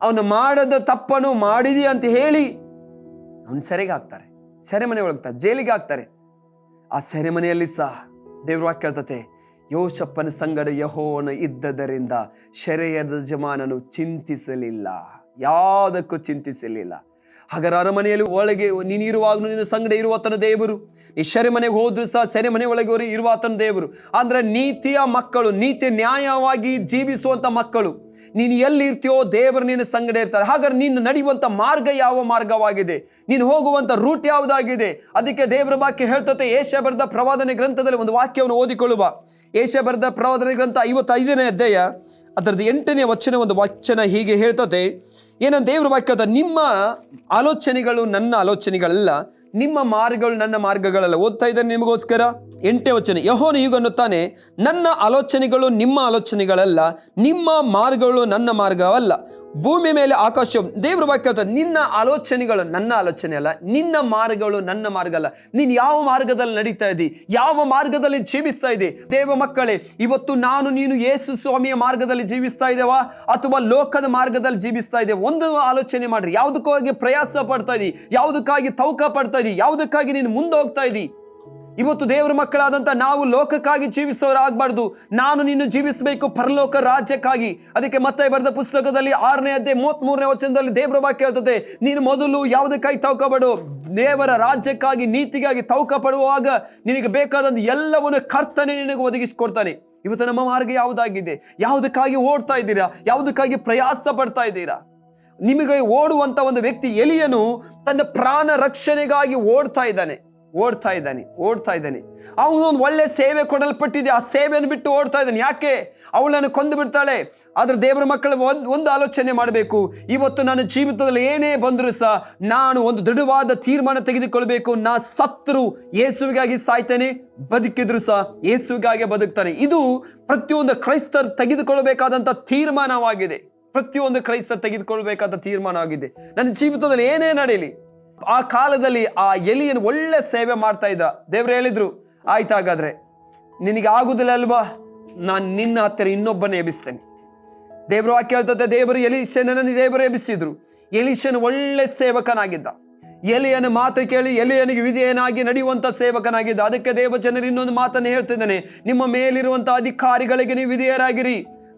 A: ಅವನು ಮಾಡದ ತಪ್ಪನ್ನು ಮಾಡಿದಿ ಅಂತ ಹೇಳಿ ಅವನು ಸೆರೆಗೆ ಹಾಕ್ತಾರೆ, ಸೆರೆಮನೆ ಒಳಗ್ತಾರೆ, ಜೈಲಿಗೆ ಹಾಕ್ತಾರೆ. ಆ ಸೆರೆಮನೆಯಲ್ಲಿ ಸಹ ದೇವ್ರ ವಾಕ್ಯ ಹೇಳ್ತತೆ, ಯೋಷಪ್ಪನ ಸಂಗಡ ಯೆಹೋವನು ಇದ್ದದರಿಂದ ಸೆರೆಯ ಯಜಮಾನನು ಚಿಂತಿಸಲಿಲ್ಲ, ಯಾವುದಕ್ಕೂ ಚಿಂತಿಸಲಿಲ್ಲ. ಹಾಗಾದ್ರೆ ಅರಮನೆಯಲ್ಲಿ ಒಳಗೆ ನೀನು ಇರುವಾಗಲೂ ನಿನ್ನ ಸಂಗಡ ಇರುವಾತನ ದೇವರು, ಈ ಸೆರೆಮನೆಗೆ ಹೋದ್ರು ಸಹ ಸೆರೆಮನೆ ಒಳಗೆ ಇರುವಾತನ ದೇವರು. ಅಂದ್ರೆ ನೀತಿಯ ಮಕ್ಕಳು, ನೀತಿ ನ್ಯಾಯವಾಗಿ ಜೀವಿಸುವಂತ ಮಕ್ಕಳು, ನೀನು ಎಲ್ಲಿ ಇರ್ತೀಯೋ ದೇವರು ನಿನ್ನ ಸಂಗಡ ಇರ್ತಾರೆ. ಹಾಗಾದ್ರೆ ನೀನು ನಡೆಯುವಂತ ಮಾರ್ಗ ಯಾವ ಮಾರ್ಗವಾಗಿದೆ? ನೀನು ಹೋಗುವಂತ ರೂಟ್ ಯಾವುದಾಗಿದೆ? ಅದಕ್ಕೆ ದೇವರ ವಾಕ್ಯ ಹೇಳ್ತತೆ, ಯೆಶಾಯ ಬರೆದ ಪ್ರವಾದನೆ ಗ್ರಂಥದಲ್ಲಿ ಒಂದು ವಾಕ್ಯವನ್ನು ಓದಿಕೊಳ್ಳುವ. ಯೆಶಾಯ ಬರೆದ ಪ್ರವಾದನೆ ಗ್ರಂಥ 55ನೇ ಅಧ್ಯಾಯ ಅದರದ್ದು 8ನೇ ವಚನ, ಒಂದು ವಚನ ಹೀಗೆ ಹೇಳ್ತದೆ. ಏನಂತ ದೇವರ ವಾಕ್ಯ? ನಿಮ್ಮ ಆಲೋಚನೆಗಳು ನನ್ನ ಆಲೋಚನೆಗಳಲ್ಲ, ನಿಮ್ಮ ಮಾರ್ಗಗಳು ನನ್ನ ಮಾರ್ಗಗಳಲ್ಲ. ಓದ್ತಾ ಇದ್ದೇನೆ ನಿಮಗೋಸ್ಕರ. 8ನೇ ವಚನ, ಯೆಹೋವನು ಹೀಗನ್ನುತ್ತಾನೆ, ನನ್ನ ಆಲೋಚನೆಗಳು ನಿಮ್ಮ ಆಲೋಚನೆಗಳಲ್ಲ, ನಿಮ್ಮ ಮಾರ್ಗಗಳು ನನ್ನ ಮಾರ್ಗವಲ್ಲ. ಭೂಮಿ ಮೇಲೆ ಆಕಾಶ. ದೇವರ ವಾಕ್ಯ ಹೇಳ್ತಾರೆ, ನಿನ್ನ ಆಲೋಚನೆಗಳು ನನ್ನ ಆಲೋಚನೆ ಅಲ್ಲ, ನಿನ್ನ ಮಾರ್ಗಗಳು ನನ್ನ ಮಾರ್ಗ ಅಲ್ಲ. ನೀನು ಯಾವ ಮಾರ್ಗದಲ್ಲಿ ನಡೀತಾ ಇದ್ದಿ, ಯಾವ ಮಾರ್ಗದಲ್ಲಿ ಜೀವಿಸ್ತಾ ಇದ್ದಿ? ದೇವ ಮಕ್ಕಳೇ, ಇವತ್ತು ನಾನು ನೀನು ಯೇಸು ಸ್ವಾಮಿಯ ಮಾರ್ಗದಲ್ಲಿ ಜೀವಿಸ್ತಾ ಇದ್ದೇವಾ ಅಥವಾ ಲೋಕದ ಮಾರ್ಗದಲ್ಲಿ ಜೀವಿಸ್ತಾ ಇದ್ದೇವೆ? ಒಂದು ಆಲೋಚನೆ ಮಾಡ್ರಿ. ಯಾವುದಕ್ಕಾಗಿ ಪ್ರಯಾಸ ಪಡ್ತಾ ಇದ್ದಿ, ಯಾವುದಕ್ಕಾಗಿ ತೌಕ ಪಡ್ತಾ ಇದ್ದಿ, ಯಾವುದಕ್ಕಾಗಿ ನೀನು ಮುಂದೆ ಹೋಗ್ತಾ ಇದ್ದಿ? ಇವತ್ತು ದೇವರ ಮಕ್ಕಳಾದಂತ ನಾವು ಲೋಕಕ್ಕಾಗಿ ಜೀವಿಸೋರಾಗಬಾರ್ದು. ನಾನು ನೀನು ಜೀವಿಸಬೇಕು ಪರಲೋಕ ರಾಜ್ಯಕ್ಕಾಗಿ. ಅದಕ್ಕೆ ಮತ್ತಾಯ ಬರೆದ ಪುಸ್ತಕದಲ್ಲಿ 6ನೇ ಅಧ್ಯಾಯ 33ನೇ ವಚನದಲ್ಲಿ ದೇವರ ವಾಕ್ಯ ಹೇಳ್ತದೆ, ನೀನು ಮೊದಲು ಯಾವುದಕ್ಕಾಗಿ ತೌಕ ಪಡು? ದೇವರ ರಾಜ್ಯಕ್ಕಾಗಿ, ನೀತಿಗಾಗಿ ತೌಕ ಪಡುವಾಗ ನಿನಗೆ ಬೇಕಾದಂತ ಎಲ್ಲವನ್ನು ಕರ್ತನೆ ನಿನಗೆ ಒದಗಿಸಿಕೊಡ್ತಾನೆ. ಇವತ್ತು ನಮ್ಮ ಮಾರ್ಗ ಯಾವುದಾಗಿದೆ? ಯಾವುದಕ್ಕಾಗಿ ಓಡ್ತಾ ಇದ್ದೀರಾ? ಯಾವುದಕ್ಕಾಗಿ ಪ್ರಯಾಸ ಪಡ್ತಾ ಇದ್ದೀರಾ? ನಿಮಗೆ ಓಡುವಂತ ಒಂದು ವ್ಯಕ್ತಿ ಎಲಿಯನು ತನ್ನ ಪ್ರಾಣ ರಕ್ಷಣೆಗಾಗಿ ಓಡ್ತಾ ಇದ್ದಾನೆ. ಅವನೊಂದು ಒಳ್ಳೆ ಸೇವೆ ಕೊಡಲ್ಪಟ್ಟಿದೆ, ಆ ಸೇವೆಯನ್ನು ಬಿಟ್ಟು ಓಡ್ತಾ ಇದ್ದಾನೆ. ಯಾಕೆ? ಅವಳನ್ನು ಕೊಂದು ಬಿಡ್ತಾಳೆ. ಆದ್ರೆ ದೇವರ ಮಕ್ಕಳು ಒಂದು ಆಲೋಚನೆ ಮಾಡಬೇಕು. ಇವತ್ತು ನನ್ನ ಜೀವಿತದಲ್ಲಿ ಏನೇ ಬಂದರೂ ಸಹ ನಾನು ಒಂದು ದೃಢವಾದ ತೀರ್ಮಾನ ತೆಗೆದುಕೊಳ್ಬೇಕು. ನಾ ಸತ್ರು ಯೇಸುವಿಗಾಗಿ ಸಾಯ್ತೇನೆ, ಬದುಕಿದ್ರು ಸಹ ಯೇಸುವಿಗಾಗಿ ಬದುಕ್ತಾನೆ. ಇದು ಪ್ರತಿಯೊಂದು ಕ್ರೈಸ್ತರು ತೆಗೆದುಕೊಳ್ಳಬೇಕಾದಂತ ತೀರ್ಮಾನವಾಗಿದೆ. ನನ್ನ ಜೀವಿತದಲ್ಲಿ ಏನೇ ನಡೆಯಲಿ, ಆ ಕಾಲದಲ್ಲಿ ಆ ಎಲಿಯನ್ನು ಒಳ್ಳೆ ಸೇವೆ ಮಾಡ್ತಾ ಇದ್ದ. ದೇವರು ಹೇಳಿದ್ರು, ಆಯ್ತಾಗಾದ್ರೆ ನಿನಗೆ ಆಗುದಿಲ್ಲ ಅಲ್ವಾ, ನಾನು ನಿನ್ನ ಹತ್ತಿರ ಇನ್ನೊಬ್ಬನೇ ಎಬ್ಬಿಸ್ತೇನೆ. ದೇವರು ವಾಕ್ಯ ಹೇಳ್ತದೆ, ದೇವರು ಎಲೀಷನನ್ನು ದೇವರು ಎಬ್ಬಿಸಿದ್ರು. ಎಲೀಷನು ಒಳ್ಳೆ ಸೇವಕನಾಗಿದ್ದ. ಎಲಿಯನ ಮಾತು ಕೇಳಿ ಎಲಿಯನಿಗೆ ವಿಧೇಯನಾಗಿ ನಡೆಯುವಂತ ಸೇವಕನಾಗಿದ್ದ. ಅದಕ್ಕೆ ದೇವಜನರು ಇನ್ನೊಂದು ಮಾತನ್ನು ಹೇಳ್ತಿದ್ದಾನೆ, ನಿಮ್ಮ ಮೇಲಿರುವಂತ ಅಧಿಕಾರಿಗಳಿಗೆ ನೀವು ವಿಧೇಯರಾಗಿರಿ.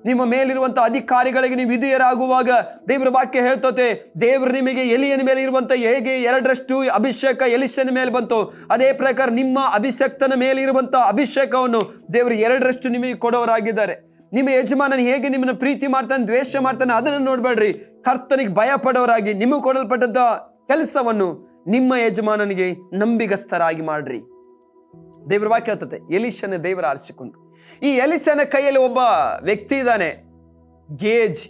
A: ನಿಮ್ಮ ಮೇಲಿರುವಂತ ಅಧಿಕಾರಿಗಳಿಗೆ ನೀವು ವಿಧೇಯರಾಗುವಾಗ ದೇವರ ವಾಕ್ಯ ಹೇಳ್ತತೆ, ದೇವರು ನಿಮಗೆ ಎಲಿಯನ ಮೇಲೆ ಇರುವಂತ ಹೇಗೆ 2ರಷ್ಟು ಅಭಿಷೇಕ ಎಲಿಷನ ಮೇಲೆ ಬಂತು, ಅದೇ ಪ್ರಕಾರ ನಿಮ್ಮ ಅಭಿಷಕ್ತನ ಮೇಲೆ ಇರುವಂತ ಅಭಿಷೇಕವನ್ನು ದೇವರು 2ರಷ್ಟು ನಿಮಗೆ ಕೊಡೋರಾಗಿದ್ದಾರೆ. ನಿಮ್ಮ ಯಜಮಾನನ ಹೇಗೆ ನಿಮ್ಮನ್ನು ಪ್ರೀತಿ ಮಾಡ್ತಾನೆ, ದ್ವೇಷ ಮಾಡ್ತಾನೆ, ಅದನ್ನು ನೋಡ್ಬೇಡ್ರಿ. ಕರ್ತನಿಗೆ ಭಯ ಪಡೋರಾಗಿ ನಿಮಗೆ ಕೊಡಲ್ಪಟ್ಟಂತ ಕೆಲಸವನ್ನು ನಿಮ್ಮ ಯಜಮಾನನಿಗೆ ನಂಬಿಗಸ್ತರಾಗಿ ಮಾಡ್ರಿ. ದೇವರ ವಾಕ್ಯ ಹೇಳ್ತತೆ, ಎಲಿಷನ ದೇವರ ಆರಿಸಿಕೊಂಡು. ಈ ಎಲಿಷನ ಕೈಯಲ್ಲಿ ಒಬ್ಬ ವ್ಯಕ್ತಿ ಇದ್ದಾನೆ, ಗೇಜಿ.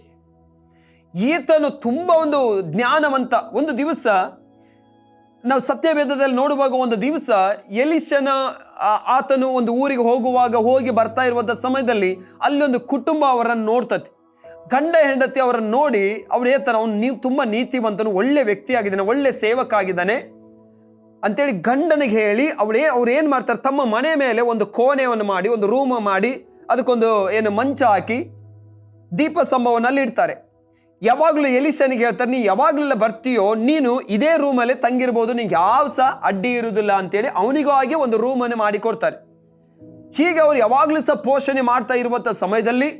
A: ಈತನು ತುಂಬಾ ಒಂದು ಜ್ಞಾನವಂತ. ಒಂದು ದಿವಸ ನಾವು ಸತ್ಯವೇದದಲ್ಲಿ ನೋಡುವಾಗ, ಒಂದು ದಿವಸ ಎಲಿಷನ ಆತನು ಒಂದು ಊರಿಗೆ ಹೋಗಿ ಬರ್ತಾ ಇರುವಂತ ಸಮಯದಲ್ಲಿ ಅಲ್ಲೊಂದು ಕುಟುಂಬ ಅವರನ್ನು ನೋಡ್ತತಿ. ಗಂಡ ಹೆಂಡತಿ ಅವರನ್ನು ನೋಡಿ ಅವ್ರು ಹೇಳ್ತಾರೆ, ನೀವು ತುಂಬಾ ನೀತಿವಂತನು, ಒಳ್ಳೆ ವ್ಯಕ್ತಿ ಆಗಿದ್ದಾನೆ, ಒಳ್ಳೆ ಸೇವಕ ಆಗಿದ್ದಾನೆ ಅಂತೇಳಿ ಗಂಡನಿಗೆ ಹೇಳಿ ಅವ್ರು ಏನ್ ಮಾಡ್ತಾರೆ, ತಮ್ಮ ಮನೆ ಮೇಲೆ ಒಂದು ಕೋಣೆಯನ್ನು ಮಾಡಿ, ಒಂದು ರೂಮ್ ಮಾಡಿ, ಅದಕ್ಕೊಂದು ಮಂಚ ಹಾಕಿ ದೀಪ ಸ್ತಂಭವನ್ನಲ್ಲಿ ಇಡ್ತಾರೆ. ಯಾವಾಗಲೂ ಎಲಿಷನಿಗೆ ಹೇಳ್ತಾರೆ, ನೀ ಯಾವಾಗಲೆಲ್ಲ ಬರ್ತೀಯೋ ನೀನು ಇದೇ ರೂಮಲ್ಲಿ ತಂಗಿರ್ಬೋದು, ನಿಂಗೆ ಯಾವ ಸಹ ಅಡ್ಡಿ ಇರುವುದಿಲ್ಲ ಅಂತೇಳಿ ಅವನಿಗೂ ಆಗಿ ಒಂದು ರೂಮನ್ನು ಮಾಡಿ ಕೊಡ್ತಾರೆ. ಹೀಗೆ ಅವ್ರು ಯಾವಾಗಲೂ ಸಹ ಪೋಷಣೆ ಮಾಡ್ತಾ ಇರುವಂತ ಸಮಯದಲ್ಲಿ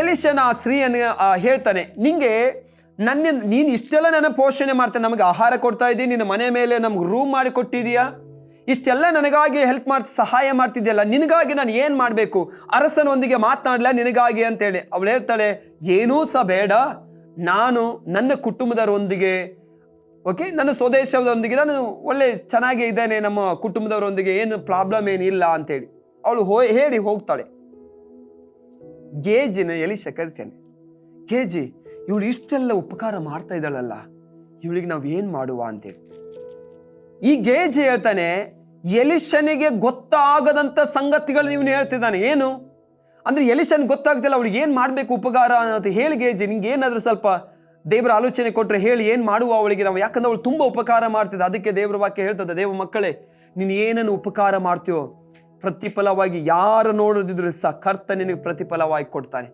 A: ಎಲಿಷನ ಆ ಸ್ತ್ರೀಯನ್ನು ಹೇಳ್ತಾನೆ, ನೀನು ಇಷ್ಟೆಲ್ಲ ನನ್ನ ಪೋಷಣೆ ಮಾಡ್ತೇನೆ, ನಮಗೆ ಆಹಾರ ಕೊಡ್ತಾ ಇದ್ದೀನಿ, ನಿನ್ನ ಮನೆ ಮೇಲೆ ನಮ್ಗೆ ರೂಮ್ ಮಾಡಿ ಕೊಟ್ಟಿದೀಯಾ, ಇಷ್ಟೆಲ್ಲ ನನಗಾಗಿ ಸಹಾಯ ಮಾಡ್ತಿದ್ಯಲ್ಲ, ನಿನಗಾಗಿ ನಾನು ಏನು ಮಾಡಬೇಕು? ಅರಸನೊಂದಿಗೆ ಮಾತನಾಡಲ ನಿನಗಾಗಿ ಅಂತೇಳಿ ಅವಳು ಹೇಳ್ತಾಳೆ, ಏನೂ ಸಹ ಬೇಡ, ನಾನು ನನ್ನ ಕುಟುಂಬದವರೊಂದಿಗೆ, ನನ್ನ ಸ್ವದೇಶದೊಂದಿಗೆ ನಾನು ಒಳ್ಳೆ ಚೆನ್ನಾಗಿ ಇದ್ದೇನೆ, ನಮ್ಮ ಕುಟುಂಬದವರೊಂದಿಗೆ ಏನು ಪ್ರಾಬ್ಲಮ್ ಏನಿಲ್ಲ ಅಂತೇಳಿ ಅವಳು ಹೇಳಿ ಹೋಗ್ತಾಳೆ. ಗೇಜಿನ ಎಲಿಷ ಕರಿತೇನೆ, ಗೇಜಿ ಇವಳು ಇಷ್ಟೆಲ್ಲ ಉಪಕಾರ ಮಾಡ್ತಾ ಇದ್ದಾಳಲ್ಲ, ಇವಳಿಗೆ ನಾವು ಏನು ಮಾಡುವ ಅಂತೇಳಿ. ಈ ಗೇಜ್ ಹೇಳ್ತಾನೆ, ಎಲಿಷನಿಗೆ ಗೊತ್ತಾಗದಂಥ ಸಂಗತಿಗಳು ಇವನು ಹೇಳ್ತಿದ್ದಾನೆ. ಏನು ಅಂದರೆ ಎಲಿಷನ್ ಗೊತ್ತಾಗ್ತಿಲ್ಲ ಅವಳಿಗೆ ಏನು ಮಾಡಬೇಕು ಉಪಕಾರ ಅಂತ. ಹೇಳಿ ಗೇಜ್, ನಿಂಗೆ ಏನಾದರೂ ಸ್ವಲ್ಪ ದೇವರ ಆಲೋಚನೆ ಕೊಟ್ಟರೆ ಹೇಳಿ, ಏನು ಮಾಡುವ ಅವಳಿಗೆ ನಾವು. ಯಾಕಂದ್ರೆ ಅವಳು ತುಂಬ ಉಪಕಾರ ಮಾಡ್ತಿದ್ದ. ಅದಕ್ಕೆ ದೇವರ ವಾಕ್ಯ ಹೇಳ್ತದೆ, ದೇವ ಮಕ್ಕಳೇ, ನೀನು ಏನನ್ನು ಉಪಕಾರ ಮಾಡ್ತೀಯೋ ಪ್ರತಿಫಲವಾಗಿ ಯಾರು ನೋಡೋದಿದ್ರು ಸಹ ಕರ್ತ ನಿನಗೆ ಪ್ರತಿಫಲವಾಗಿ ಕೊಡ್ತಾನೆ.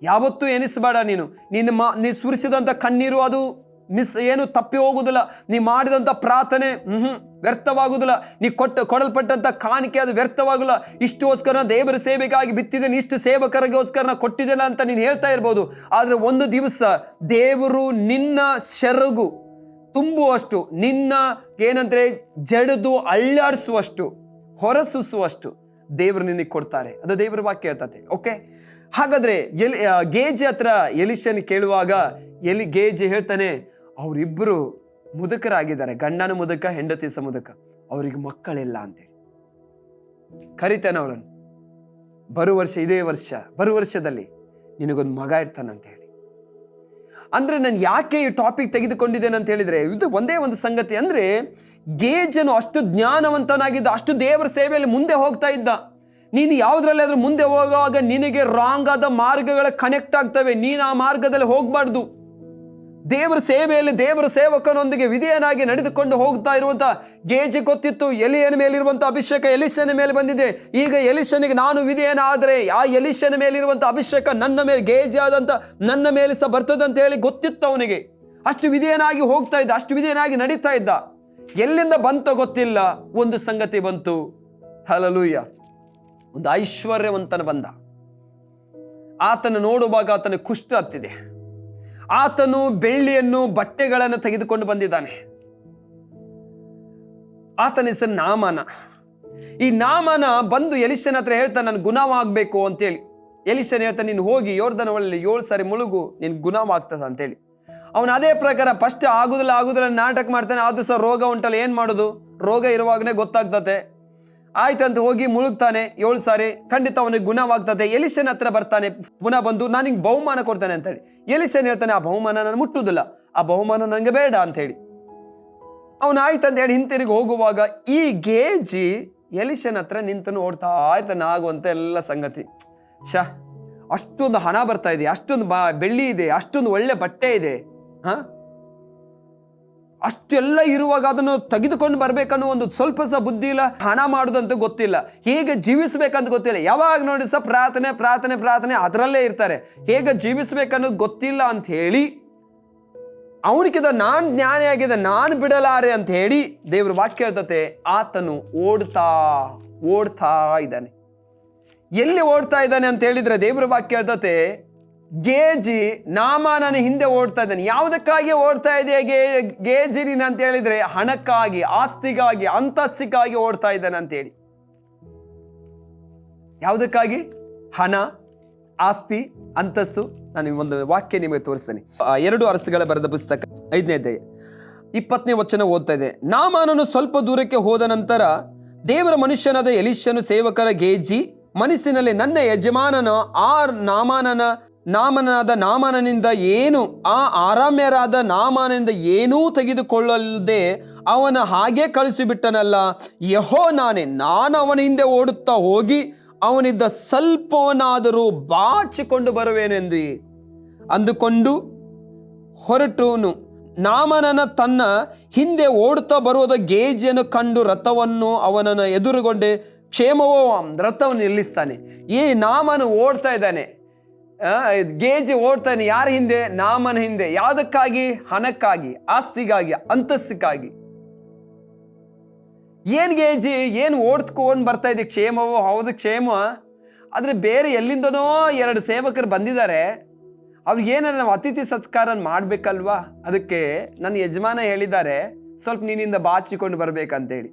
A: ಯಾವತ್ತೂ ಎನಿಸಬೇಡ, ನೀ ಸುರಿಸಿದಂಥ ಕಣ್ಣೀರು ಅದು ಏನು ತಪ್ಪಿ ಹೋಗುದಿಲ್ಲ. ನೀ ಮಾಡಿದಂಥ ಪ್ರಾರ್ಥನೆ ವ್ಯರ್ಥವಾಗುದಿಲ್ಲ. ನೀ ಕೊಡಲ್ಪಟ್ಟಂಥ ಕಾಣಿಕೆ ಅದು ವ್ಯರ್ಥವಾಗಲ್ಲ. ಇಷ್ಟೋಸ್ಕರ ದೇವರ ಸೇವೆಗಾಗಿ ಬಿತ್ತಿದ್ದೇನೆ, ಇಷ್ಟು ಸೇವಕರಿಗೋಸ್ಕರ ಕೊಟ್ಟಿದ್ದೇನೆ ಅಂತ ನೀನು ಹೇಳ್ತಾ ಇರ್ಬೋದು. ಆದರೆ ಒಂದು ದಿವಸ ದೇವರು ನಿನ್ನ ಸೆರಗು ತುಂಬುವಷ್ಟು, ನಿನ್ನ ಏನಂದ್ರೆ ಜಡಿದು ಅಳ್ಳಾಡಿಸುವಷ್ಟು, ಹೊರಸೂಸುವಷ್ಟು ದೇವರು ನಿನಗೆ ಕೊಡ್ತಾರೆ. ಅದು ದೇವರ ವಾಕ್ಯ ಹೇಳ್ತದೆ. ಓಕೆ, ಹಾಗಾದ್ರೆ ಗೇಜ್ ಹತ್ರ ಎಲಿಷನ್ ಕೇಳುವಾಗ ಗೇಜ್ ಹೇಳ್ತಾನೆ, ಅವರಿಬ್ಬರು ಮುದುಕರಾಗಿದ್ದಾರೆ, ಗಂಡನ ಮುದುಕ, ಹೆಂಡತಿ ಸಹ ಮುದುಕ, ಅವರಿಗೆ ಮಕ್ಕಳಿಲ್ಲ ಅಂತೇಳಿ. ಕರಿತಾನೆ ಅವಳನ್ನು, ಇದೇ ವರ್ಷ ವರ್ಷದಲ್ಲಿ ನಿನಗೊಂದು ಮಗ ಇರ್ತಾನಂತ ಹೇಳಿ. ಅಂದ್ರೆ ನಾನು ಯಾಕೆ ಈ ಟಾಪಿಕ್ ತೆಗೆದುಕೊಂಡಿದ್ದೇನೆ ಅಂತ ಹೇಳಿದ್ರೆ, ಇದು ಒಂದೇ ಒಂದು ಸಂಗತಿ. ಅಂದ್ರೆ ಗೇಜನು ಅಷ್ಟು ಜ್ಞಾನವಂತನಾಗಿದ್ದ, ಅಷ್ಟು ದೇವರ ಸೇವೆಯಲ್ಲಿ ಮುಂದೆ ಹೋಗ್ತಾ ಇದ್ದ. ನೀನು ಯಾವುದ್ರಲ್ಲಿ ಆದ್ರೂ ಮುಂದೆ ಹೋಗುವಾಗ ನಿನಗೆ ರಾಂಗ್ ಆದ ಮಾರ್ಗಗಳ ಕನೆಕ್ಟ್ ಆಗ್ತವೆ. ನೀನು ಆ ಮಾರ್ಗದಲ್ಲಿ ಹೋಗಬಾರ್ದು. ದೇವರ ಸೇವೆಯಲ್ಲಿ ದೇವರ ಸೇವಕನೊಂದಿಗೆ ವಿಧೇಯನಾಗಿ ನಡೆದುಕೊಂಡು ಹೋಗ್ತಾ ಇರುವಂತ ಗೇಜ್ ಗೊತ್ತಿತ್ತು, ಎಲಿಯನ ಮೇಲಿರುವಂತ ಅಭಿಷೇಕ ಎಲಿಷನ ಮೇಲೆ ಬಂದಿದೆ. ಈಗ ಎಲಿಷನಿಗೆ ನಾನು ವಿಧೇಯನಾದರೆ ಆ ಎಲಿಷನ ಮೇಲಿರುವಂತ ಅಭಿಷೇಕ ನನ್ನ ಮೇಲೆ, ಗೇಜ್ ಆದಂತ ನನ್ನ ಮೇಲೆ ಸಹ ಬರ್ತದೆ ಅಂತ ಹೇಳಿ ಗೊತ್ತಿತ್ತು ಅವನಿಗೆ. ಅಷ್ಟು ವಿಧೇಯನಾಗಿ ಹೋಗ್ತಾ ಇದ್ದ, ಅಷ್ಟು ವಿಧೇಯನಾಗಿ ನಡೀತಾ ಇದ್ದ. ಎಲ್ಲಿಂದ ಬಂತೋ ಗೊತ್ತಿಲ್ಲ, ಒಂದು ಸಂಗತಿ ಬಂತು. ಹಲ್ಲೆಲೂಯಾ. ಒಂದು ಐಶ್ವರ್ಯವಂತನ ಬಂದ. ಆತನ ನೋಡುವಾಗ ಆತನ ಕುಷ್ಠ ಹತ್ತಿದೆ. ಆತನು ಬೆಳ್ಳಿಯನ್ನು, ಬಟ್ಟೆಗಳನ್ನು ತೆಗೆದುಕೊಂಡು ಬಂದಿದ್ದಾನೆ. ಆತನ ಹೆಸರು ನಾಮಾನ. ಈ ನಾಮಾನ ಬಂದು ಎಲಿಷನ ಹತ್ರ ಹೇಳ್ತಾನೆ, ನಾನು ಗುಣವಾಗಬೇಕು ಅಂತೇಳಿ. ಎಲಿಷನ್ ಹೇಳ್ತಾನೆ, ನೀನು ಹೋಗಿ ಯೋರ್ದನ ಹೊಳೆಯಲ್ಲಿ 7 ಸಾರಿ ಮುಳುಗು, ನಿನ್ ಗುಣವಾಗ್ತದ ಅಂತೇಳಿ. ಅವನು ಅದೇ ಪ್ರಕಾರ ಫಸ್ಟ್ ಆಗುದಿಲ್ಲ ನಾಟಕ ಮಾಡ್ತಾನೆ. ಆದ್ರೂ ಸಹ ರೋಗ ಉಂಟಲ್ಲ, ಏನ್ ಮಾಡೋದು, ರೋಗ ಇರುವಾಗನೇ ಗೊತ್ತಾಗ್ತದೆ. ಆಯ್ತಂತ ಹೋಗಿ ಮುಳುಗ್ತಾನೆ 7 ಸಾರಿ, ಖಂಡಿತ ಅವನಿಗೆ ಗುಣವಾಗ್ತದೆ. ಎಲಿಷನ್ ಹತ್ರ ಬರ್ತಾನೆ, ಪುನಃ ಬಂದು ನಾನು ಹಿಂಗೆ ಬಹುಮಾನ ಕೊಡ್ತಾನೆ ಅಂತೇಳಿ. ಎಲಿಷನ್ ಹೇಳ್ತಾನೆ, ಆ ಬಹುಮಾನ ನಾನು ಮುಟ್ಟುವುದಿಲ್ಲ, ಆ ಬಹುಮಾನ ನನಗೆ ಬೇಡ ಅಂತೇಳಿ. ಅವನು ಆಯ್ತಂತ ಹೇಳಿ ಹಿಂತಿರುಗಿ ಹೋಗುವಾಗ ಈ ಗೇಜಿ ಎಲಿಷನ್ ಹತ್ರ ನಿಂತನು ಓಡ್ತಾ ಇರ್ತಾನೆ. ಆಗುವಂತ ಎಲ್ಲ ಸಂಗತಿ, ಅಷ್ಟೊಂದು ಹಣ ಬರ್ತಾ ಇದೆ, ಅಷ್ಟೊಂದು ಬೆಳ್ಳಿ ಇದೆ, ಅಷ್ಟೊಂದು ಒಳ್ಳೆ ಬಟ್ಟೆ ಇದೆ, ಅಷ್ಟೆಲ್ಲ ಇರುವಾಗ ಅದನ್ನು ತೆಗೆದುಕೊಂಡು ಬರ್ಬೇಕನ್ನೋ ಒಂದು ಸ್ವಲ್ಪ ಸಹ ಬುದ್ಧಿ ಇಲ್ಲ. ಹಣ ಮಾಡೋದಂತೂ ಗೊತ್ತಿಲ್ಲ, ಹೇಗೆ ಜೀವಿಸ್ಬೇಕಂತ ಗೊತ್ತಿಲ್ಲ. ಯಾವಾಗ ನೋಡಿ ಸಹ ಪ್ರಾರ್ಥನೆ ಪ್ರಾರ್ಥನೆ ಪ್ರಾರ್ಥನೆ ಅದರಲ್ಲೇ ಇರ್ತಾರೆ. ಹೇಗೆ ಜೀವಿಸ್ಬೇಕನ್ನೋದು ಗೊತ್ತಿಲ್ಲ ಅಂತ ಹೇಳಿ ಅವನಿಗಿದ ನಾನು ಜ್ಞಾನಿಯಾಗಿದೆ, ನಾನು ಬಿಡಲಾರೆ ಅಂತ ಹೇಳಿ ದೇವ್ರ ವಾಕ್ಯ ಹೇಳ್ತತೆ. ಆತನು ಓಡ್ತಾ ಇದ್ದಾನೆ. ಎಲ್ಲಿ ಓಡ್ತಾ ಇದ್ದಾನೆ ಅಂತ ಹೇಳಿದ್ರೆ ದೇವ್ರ ವಾಕ್ಯ ಹೇಳ್ತತೆ, ಗೇಜಿ ನಾಮಾನನ ಹಿಂದೆ ಓಡ್ತಾ ಇದ್ದಾನೆ. ಯಾವುದಕ್ಕಾಗಿ ಓಡ್ತಾ ಇದೆಯಾ ಗೇಜಿನ ಅಂತ ಹೇಳಿದ್ರೆ, ಹಣಕ್ಕಾಗಿ, ಆಸ್ತಿಗಾಗಿ, ಅಂತಸ್ತಿಗಾಗಿ ಓಡ್ತಾ ಇದ್ದಾನೆ ಅಂತೇಳಿ. ಯಾವುದಕ್ಕಾಗಿ? ಹಣ, ಆಸ್ತಿ, ಅಂತಸ್ತು. ನಾನು ಒಂದು ವಾಕ್ಯ ನಿಮಗೆ ತೋರಿಸ್ತೇನೆ. 2 ಅರಸುಗಳ ಬರೆದ ಪುಸ್ತಕ 5ನೇ ಅಧ್ಯಾಯ 20ನೇ ವಚನ ಓದ್ತಾ ಇದೆ. ನಾಮಾನನು ಸ್ವಲ್ಪ ದೂರಕ್ಕೆ ಹೋದ ನಂತರ ದೇವರ ಮನುಷ್ಯನಾದ ಎಲಿಷನು ಸೇವಕರ ಗೇಜಿ ಮನಸ್ಸಿನಲ್ಲಿ, ನನ್ನ ಯಜಮಾನನ ಆ ನಾಮಾನನಿಂದ ಏನು, ಆ ಆರಾಮ್ಯರಾದ ನಾಮಾನನಿಂದ ಏನೂ ತೆಗೆದುಕೊಳ್ಳದೆ ಅವನ ಹಾಗೆ ಕಳಿಸಿಬಿಟ್ಟನಲ್ಲ. ನಾನು ಅವನ ಹಿಂದೆ ಓಡುತ್ತಾ ಹೋಗಿ ಅವನಿದ್ದ ಸ್ವಲ್ಪವನ್ನಾದರೂ ಬಾಚಿಕೊಂಡು ಬರುವೇನೆಂದು ಅಂದುಕೊಂಡು ಹೊರಟುನು. ನಾಮನನ ತನ್ನ ಹಿಂದೆ ಓಡುತ್ತಾ ಬರುವುದ ಗೇಜಿಯನ್ನು ಕಂಡು ರಥವನ್ನು ಅವನನ್ನು ಎದುರುಗೊಂಡೆ ಕ್ಷೇಮವೋ ರಥವನ್ನು ನಿಲ್ಲಿಸ್ತಾನೆ. ಈ ನಾಮನ ಓಡ್ತಾ ಇದ್ದಾನೆ, ಗೇಜಿ ಓಡ್ತಾನೆ. ಯಾರ ಹಿಂದೆ? ನಾಮನ ಹಿಂದೆ. ಯಾವುದಕ್ಕಾಗಿ? ಹಣಕ್ಕಾಗಿ, ಆಸ್ತಿಗಾಗಿ, ಅಂತಸ್ತಿಗಾಗಿ. ಏನ್ ಗೇಜಿ ಏನು ಓಡ್ಕೊಂಡು ಬರ್ತಾ ಇದೆ? ಕ್ಷೇಮವೋ? ಹೌದು ಕ್ಷೇಮ. ಆದರೆ ಬೇರೆ ಎಲ್ಲಿಂದನೋ 2 ಸೇವಕರು ಬಂದಿದ್ದಾರೆ, ಅವ್ರಿಗೆ ಏನಾರ ನಾವು ಅತಿಥಿ ಸತ್ಕಾರ ಮಾಡ್ಬೇಕಲ್ವಾ, ಅದಕ್ಕೆ ನನ್ನ ಯಜಮಾನ ಹೇಳಿದ್ದಾರೆ ಸ್ವಲ್ಪ ನಿನ್ನಿಂದ ಬಾಚಿಕೊಂಡು ಬರ್ಬೇಕಂತೇಳಿ.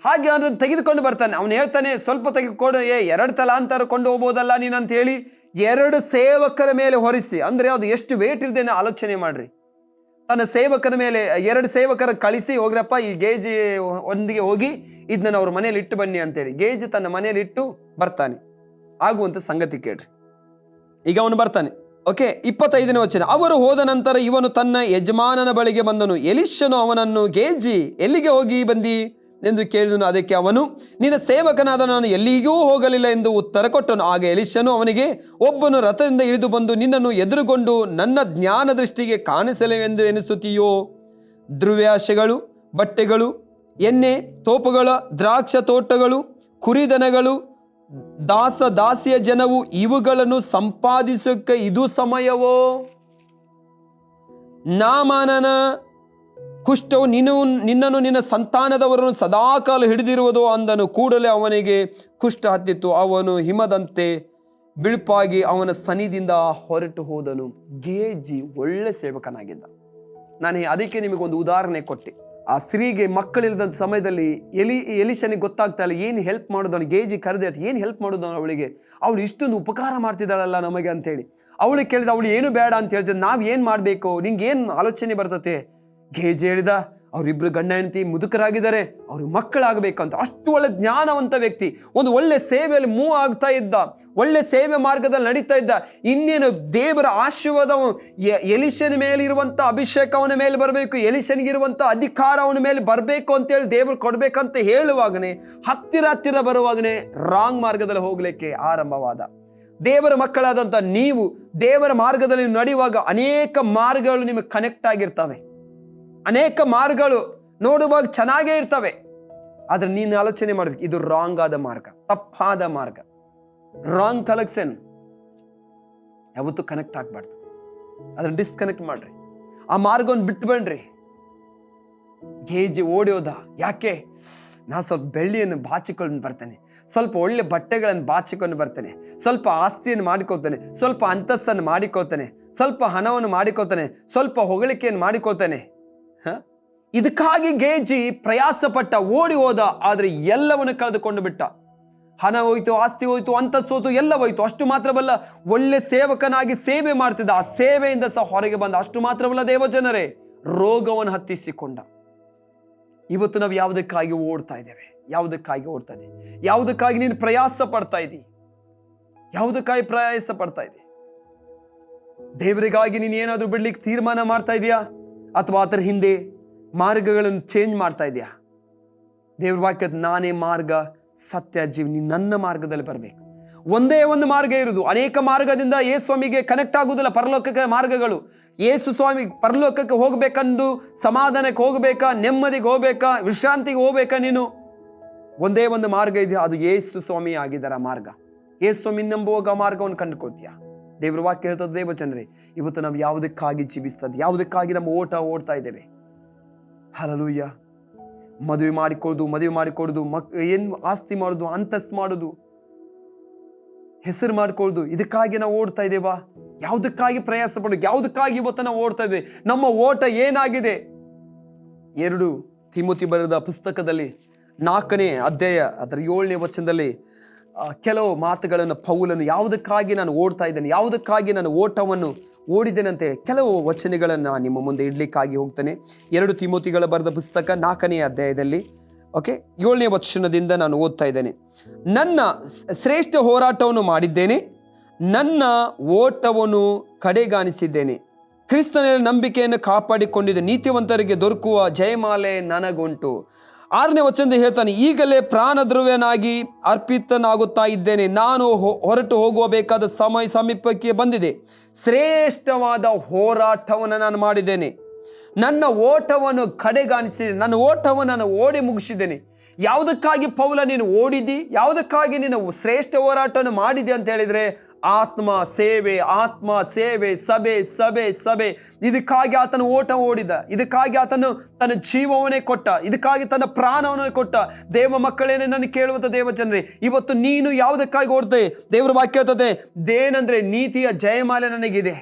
A: ಹಾಗೆ ಅದನ್ನು ತೆಗೆದುಕೊಂಡು ಬರ್ತಾನೆ. ಅವನು ಹೇಳ್ತಾನೆ, ಸ್ವಲ್ಪ ತೆಗೆದುಕೊಂಡು 2 ತಲಾಂತರ ಕೊಂಡು ಹೋಗ್ಬೋದಲ್ಲ ನೀನು ಅಂತ ಹೇಳಿ 2 ಸೇವಕರ ಮೇಲೆ ಹೊರಿಸಿ. ಅಂದ್ರೆ ಅದು ಎಷ್ಟು ವೇಟ್ ಇರ್ದೇನೆ ಆಲೋಚನೆ ಮಾಡ್ರಿ. ತನ್ನ ಸೇವಕರ ಮೇಲೆ 2 ಸೇವಕರ ಕಳಿಸಿ, ಹೋಗ್ರಪ್ಪ ಈ ಗೇಜಿ ಒಂದಿಗೆ ಹೋಗಿ ಇದನ್ನ ಅವ್ರ ಮನೇಲಿ ಇಟ್ಟು ಬನ್ನಿ ಅಂತೇಳಿ. ಗೇಜಿ ತನ್ನ ಮನೇಲಿ ಇಟ್ಟು ಬರ್ತಾನೆ. ಆಗುವಂತ ಸಂಗತಿ ಕೇಳ್ರಿ. ಈಗ ಅವನು ಬರ್ತಾನೆ, ಓಕೆ, 25ನೇ ವಚನ. ಅವರು ಹೋದ ನಂತರ ಇವನು ತನ್ನ ಯಜಮಾನನ ಬಳಿಗೆ ಬಂದನು. ಎಲಿಷನು ಅವನನ್ನು, ಗೇಜಿ, ಎಲ್ಲಿಗೆ ಹೋಗಿ ಬಂದಿ ಎಂದು ಕೇಳಿದನು. ಅದಕ್ಕೆ ಅವನು, ನಿನ್ನ ಸೇವಕನಾದ ನಾನು ಎಲ್ಲಿಗೂ ಹೋಗಲಿಲ್ಲ ಎಂದು ಉತ್ತರ ಕೊಟ್ಟನು. ಆಗ ಎಲಿಷನು ಅವನಿಗೆ, ಒಬ್ಬನು ರಥದಿಂದ ಇಳಿದು ಬಂದು ನಿನ್ನನ್ನು ಎದುರುಗೊಂಡು, ನನ್ನ ಜ್ಞಾನ ದೃಷ್ಟಿಗೆ ಕಾಣಿಸಲಿವೆಂದು ಎನಿಸುತ್ತೀಯೋ? ದ್ರವ್ಯಾಶೆಗಳು, ಬಟ್ಟೆಗಳು, ಎಣ್ಣೆ, ತೋಪುಗಳ, ದ್ರಾಕ್ಷ ತೋಟಗಳು, ಕುರಿದನಗಳು, ದಾಸ ದಾಸಿಯ ಜನವು, ಇವುಗಳನ್ನು ಸಂಪಾದಿಸೋಕೆ ಇದು ಸಮಯವೋ? ನಾಮಾನನ ಕುಷ್ಠವು ನಿನ್ನನ್ನು ನಿನ್ನ ಸಂತಾನದವರನ್ನು ಸದಾಕಾಲ ಹಿಡಿದಿರುವುದು ಅಂದನು. ಕೂಡಲೇ ಅವನಿಗೆ ಕುಷ್ಠ ಹತ್ತಿತ್ತು. ಅವನು ಹಿಮದಂತೆ ಬಿಳುಪಾಗಿ ಅವನ ಸನ್ನಿಧಿಯಿಂದ ಹೊರಟು ಹೋದನು. ಗೇಜಿ ಒಳ್ಳೆ ಸೇವಕನಾಗಿದ್ದ. ನಾನು ಅದಕ್ಕೆ ನಿಮಗೊಂದು ಉದಾಹರಣೆ ಕೊಟ್ಟೆ. ಆ ಸ್ತ್ರೀಗೆ ಮಕ್ಕಳಿಲ್ಲದ ಸಮಯದಲ್ಲಿ ಎಲಿಷನಿಗೆ ಗೊತ್ತಾಗ್ತಾ ಇಲ್ಲ ಏನು ಹೆಲ್ಪ್ ಮಾಡೋದು. ಅವನು ಗೇಜಿ ಕರೆದೆ, ಏನು ಹೆಲ್ಪ್ ಮಾಡೋದು ಅವಳಿಗೆ? ಅವಳು ಇಷ್ಟೊಂದು ಉಪಕಾರ ಮಾಡ್ತಿದ್ದಾಳಲ್ಲ ನಮಗೆ ಅಂತೇಳಿ. ಅವಳಿಗೆ ಕೇಳಿದ, ಅವಳು ಏನು ಬೇಡ ಅಂತ ಹೇಳ್ತಿದ್ದ. ನಾವು ಏನು ಮಾಡಬೇಕು, ನಿಂಗೆ ಏನು ಆಲೋಚನೆ ಬರ್ತತೆ? ಗೇಜಿ ಹೇಳಿದ, ಅವರಿಬ್ರು ಗಂಡ ಹೆಂಡತಿ ಮುದುಕರಾಗಿದ್ದಾರೆ, ಅವ್ರಿಗೆ ಮಕ್ಕಳಾಗಬೇಕಂತ. ಅಷ್ಟು ಒಳ್ಳೆ ಜ್ಞಾನವಂತ ವ್ಯಕ್ತಿ, ಒಂದು ಒಳ್ಳೆ ಸೇವೆಯಲ್ಲಿ ಮೂವ್ ಆಗ್ತಾ ಇದ್ದ, ಒಳ್ಳೆ ಸೇವೆ ಮಾರ್ಗದಲ್ಲಿ ನಡೀತಾ ಇದ್ದ. ಇನ್ನೇನು ದೇವರ ಆಶೀರ್ವಾದ ಎಲಿಷನ ಮೇಲೆ ಇರುವಂತ ಅಭಿಷೇಕ ಅವನ ಮೇಲೆ ಬರಬೇಕು, ಎಲಿಷನಿಗಿರುವಂತ ಅಧಿಕಾರ ಅವನ ಮೇಲೆ ಬರಬೇಕು ಅಂತೇಳಿ ದೇವರು ಕೊಡ್ಬೇಕಂತ ಹೇಳುವಾಗನೇ ಹತ್ತಿರ ಬರುವಾಗನೇ ರಾಂಗ್ ಮಾರ್ಗದಲ್ಲಿ ಹೋಗ್ಲಿಕ್ಕೆ ಆರಂಭವಾದ. ದೇವರ ಮಕ್ಕಳಾದಂಥ ನೀವು ದೇವರ ಮಾರ್ಗದಲ್ಲಿ ನಡೆಯುವಾಗ ಅನೇಕ ಮಾರ್ಗಗಳು ನಿಮಗೆ ಕನೆಕ್ಟ್ ಆಗಿರ್ತವೆ. ಅನೇಕ ಮಾರ್ಗಗಳು ನೋಡುವಾಗ ಚೆನ್ನಾಗೇ ಇರ್ತವೆ, ಆದ್ರೆ ನೀನು ಆಲೋಚನೆ ಮಾಡ್ಬೇಕು, ಇದು ರಾಂಗ್ ಆದ ಮಾರ್ಗ, ತಪ್ಪಾದ ಮಾರ್ಗ, ರಾಂಗ್ ಕಲೆಕ್ಷನ್. ಯಾವತ್ತೂ ಕನೆಕ್ಟ್ ಆಗ್ಬಾರ್ದು, ಅದನ್ನ ಡಿಸ್ಕನೆಕ್ಟ್ ಮಾಡ್ರಿ, ಆ ಮಾರ್ಗವನ್ನು ಬಿಟ್ಟು ಬನ್ರಿ. ಗೇಜಿ ಓಡಿ ಹೋದ. ಯಾಕೆ? ನಾ ಸ್ವಲ್ಪ ಬೆಳ್ಳಿಯನ್ನು ಬಾಚಿಕೊಂಡು ಬರ್ತೇನೆ, ಸ್ವಲ್ಪ ಒಳ್ಳೆ ಬಟ್ಟೆಗಳನ್ನು ಬಾಚಿಕೊಂಡು ಬರ್ತೇನೆ, ಸ್ವಲ್ಪ ಆಸ್ತಿಯನ್ನು ಮಾಡಿಕೊಳ್ತೇನೆ, ಸ್ವಲ್ಪ ಅಂತಸ್ತನ್ನು ಮಾಡಿಕೊಳ್ತೇನೆ, ಸ್ವಲ್ಪ ಹಣವನ್ನು ಮಾಡಿಕೊಳ್ತೇನೆ, ಸ್ವಲ್ಪ ಹೊಗಳಿಕೆಯನ್ನು ಮಾಡಿಕೊಳ್ತೇನೆ. ಇದಕ್ಕಾಗಿ ಗೇಜಿ ಪ್ರಯಾಸ ಪಟ್ಟ, ಓಡಿ ಹೋದ. ಆದ್ರೆ ಎಲ್ಲವನ್ನು ಕಳೆದುಕೊಂಡು ಬಿಟ್ಟ. ಹಣ ಹೋಯ್ತು, ಆಸ್ತಿ ಹೋಯ್ತು, ಅಂತಸ್ತು ಹೋಯ್ತು, ಎಲ್ಲ ಹೋಯ್ತು. ಅಷ್ಟು ಮಾತ್ರವಲ್ಲ, ಒಳ್ಳೆ ಸೇವಕನಾಗಿ ಸೇವೆ ಮಾಡ್ತಿದ್ದ, ಆ ಸೇವೆಯಿಂದ ಸಹ ಹೊರಗೆ ಬಂದ. ಅಷ್ಟು ಮಾತ್ರವಲ್ಲ ದೇವಜನರೇ, ರೋಗವನ್ನು ಹತ್ತಿಸಿಕೊಂಡ. ಇವತ್ತು ನಾವು ಯಾವುದಕ್ಕಾಗಿ ಓಡ್ತಾ ಇದ್ದೇವೆ? ಯಾವುದಕ್ಕಾಗಿ ನೀನು ಪ್ರಯಾಸ ಪಡ್ತಾ ಇದ್ದಿ? ಯಾವುದಕ್ಕಾಗಿ ಪ್ರಯಾಸ ಪಡ್ತಾ ಇದ್ದಿ? ದೇವರಿಗಾಗಿ ನೀನು ಏನಾದರೂ ಬಿಡ್ಲಿಕ್ಕೆ ತೀರ್ಮಾನ ಮಾಡ್ತಾ ಇದೀಯಾ, ಅಥವಾ ಅದರ ಹಿಂದೆ ಮಾರ್ಗಗಳನ್ನು ಚೇಂಜ್ ಮಾಡ್ತಾ ಇದೆಯಾ? ದೇವ್ರ ವಾಕ್ಯದ ನಾನೇ ಮಾರ್ಗ, ಸತ್ಯ, ಜೀವ. ನೀನು ನನ್ನ ಮಾರ್ಗದಲ್ಲಿ ಬರಬೇಕು. ಒಂದೇ ಒಂದು ಮಾರ್ಗ ಇರುವುದು. ಅನೇಕ ಮಾರ್ಗದಿಂದ ಯೇಸು ಸ್ವಾಮಿಗೆ ಕನೆಕ್ಟ್ ಆಗುವುದಿಲ್ಲ. ಪರಲೋಕಕ್ಕೆ ಮಾರ್ಗಗಳು. ಯೇಸು ಸ್ವಾಮಿ ಪರಲೋಕಕ್ಕೆ ಹೋಗ್ಬೇಕಂದು, ಸಮಾಧಾನಕ್ಕೆ ಹೋಗ್ಬೇಕಾ, ನೆಮ್ಮದಿಗೆ ಹೋಗ್ಬೇಕಾ, ವಿಶ್ರಾಂತಿಗೆ ಹೋಗ್ಬೇಕಾ, ನೀನು ಒಂದೇ ಒಂದು ಮಾರ್ಗ ಇದೆ, ಅದು ಯೇಸು ಸ್ವಾಮಿ ಆಗಿದ್ದಾರ ಮಾರ್ಗ. ಯೇಸು ಸ್ವಾಮಿ ನಂಬುವಾಗ ಮಾರ್ಗವನ್ನು ಕಂಡುಕೊಳ್ತೀಯ. ದೇವ್ರ ವಾಕ್ಯ ಹೇಳ್ತದೆ, ದೇವ ಜನರೇ, ಇವತ್ತು ನಾವು ಯಾವುದಕ್ಕಾಗಿ ಜೀವಿಸ್ತದೆ, ಯಾವುದಕ್ಕಾಗಿ ನಮ್ಮ ಓಡ್ತಾ ಇದ್ದೇವೆ? ಹಲ್ಲೆಲೂಯ. ಮದುವೆ ಮಾಡಿಕೊಡುದು, ಏನು ಆಸ್ತಿ ಮಾಡೋದು, ಅಂತಸ್ತು ಮಾಡೋದು, ಹೆಸರು ಮಾಡಿಕೊಳ್ಳೋದು, ಇದಕ್ಕಾಗಿ ನಾವು ಓಡ್ತಾ ಇದ್ದೇವಾ? ಯಾವುದಕ್ಕಾಗಿ ಪ್ರಯಾಸ ಪಡೋದು? ಯಾವುದಕ್ಕಾಗಿ ಇವತ್ತು ನಾವು ಓಡ್ತಾ ಇದ್ದೇವೆ? ನಮ್ಮ ಓಟ ಏನಾಗಿದೆ? 2 ತಿಮೋತಿ ಬರೆದ ಪುಸ್ತಕದಲ್ಲಿ 4ನೇ ಅಧ್ಯಾಯ ಅದರ 7ನೇ ವಚನದಲ್ಲಿ ಕೆಲವು ಮಾತುಗಳನ್ನು ಪೌಲನು ಯಾವುದಕ್ಕಾಗಿ ನಾನು ಓಡ್ತಾ ಇದ್ದೇನೆ, ಯಾವುದಕ್ಕಾಗಿ ನಾನು ಓಟವನ್ನು ಓಡಿದ್ದೇನೆ ಅಂತ ಹೇಳಿ ಕೆಲವು ವಚನಗಳನ್ನು ನಿಮ್ಮ ಮುಂದೆ ಇಡ್ಲಿಕ್ಕಾಗಿ ಹೋಗ್ತೇನೆ. 2 ತಿಮೋತಿಗಳ ಬರೆದ ಪುಸ್ತಕ 4ನೇ ಅಧ್ಯಾಯದಲ್ಲಿ 7ನೇ ವಚನದಿಂದ ನಾನು ಓದ್ತಾ ಇದ್ದೇನೆ. ನನ್ನ ಶ್ರೇಷ್ಠ ಹೋರಾಟವನ್ನು ಮಾಡಿದ್ದೇನೆ, ನನ್ನ ಓಟವನ್ನು ಕಡೆಗಾಣಿಸಿದ್ದೇನೆ, ಕ್ರಿಸ್ತನಲ್ಲಿ ನಂಬಿಕೆಯನ್ನು ಕಾಪಾಡಿಕೊಂಡಿದ್ದೆ, ನೀತಿವಂತರಿಗೆ ದೊರಕುವ ಜಯಮಾಲೆ ನನಗುಂಟು. 6ನೇ ವಚನದಲ್ಲಿ ಹೇಳ್ತಾನೆ, ಈಗಲೇ ಪ್ರಾಣದ್ರವ್ಯನಾಗಿ ಅರ್ಪಿತನಾಗುತ್ತಾ ಇದ್ದೇನೆ, ನಾನು ಹೊರಟು ಹೋಗಬೇಕಾದ ಸಮಯ ಸಮೀಪಕ್ಕೆ ಬಂದಿದೆ, ಶ್ರೇಷ್ಠವಾದ ಹೋರಾಟವನ್ನು ನಾನು ಮಾಡಿದ್ದೇನೆ, ನನ್ನ ಓಟವನ್ನು ಕಡೆಗಾಣಿಸಿದೆ, ನನ್ನ ಓಟವನ್ನು ನಾನು ಓಡಿ ಮುಗಿಸಿದ್ದೇನೆ. ಯಾವುದಕ್ಕಾಗಿ ಪೌಲ ನೀನು ಓಡಿದಿ? ಯಾವುದಕ್ಕಾಗಿ ನೀನು ಶ್ರೇಷ್ಠ ಹೋರಾಟವನ್ನು ಮಾಡಿದೆ ಅಂತ ಹೇಳಿದ್ರೆ, ಆತ್ಮ ಸೇವೆ, ಸಭೆ, ಇದಕ್ಕಾಗಿ ಆತನು ಓಟ ಓಡಿದ, ಇದಕ್ಕಾಗಿ ಆತನು ತನ್ನ ಜೀವವನ್ನೇ ಕೊಟ್ಟ, ಇದಕ್ಕಾಗಿ ತನ್ನ ಪ್ರಾಣವನ್ನೇ ಕೊಟ್ಟ. ದೇವ ಮಕ್ಕಳೇನೆ ನನಗೆ ಕೇಳುವಂಥ ದೇವ ಜನರೇ, ಇವತ್ತು ನೀನು ಯಾವುದಕ್ಕಾಗಿ ಓಡ್ತೇ? ದೇವರ ವಾಕ್ಯ ಹೇಳ್ತದೆ, ಏನಂದ್ರೆ ನೀತಿಯ ಜಯಮಾಲೆ ನನಗಿದೆ.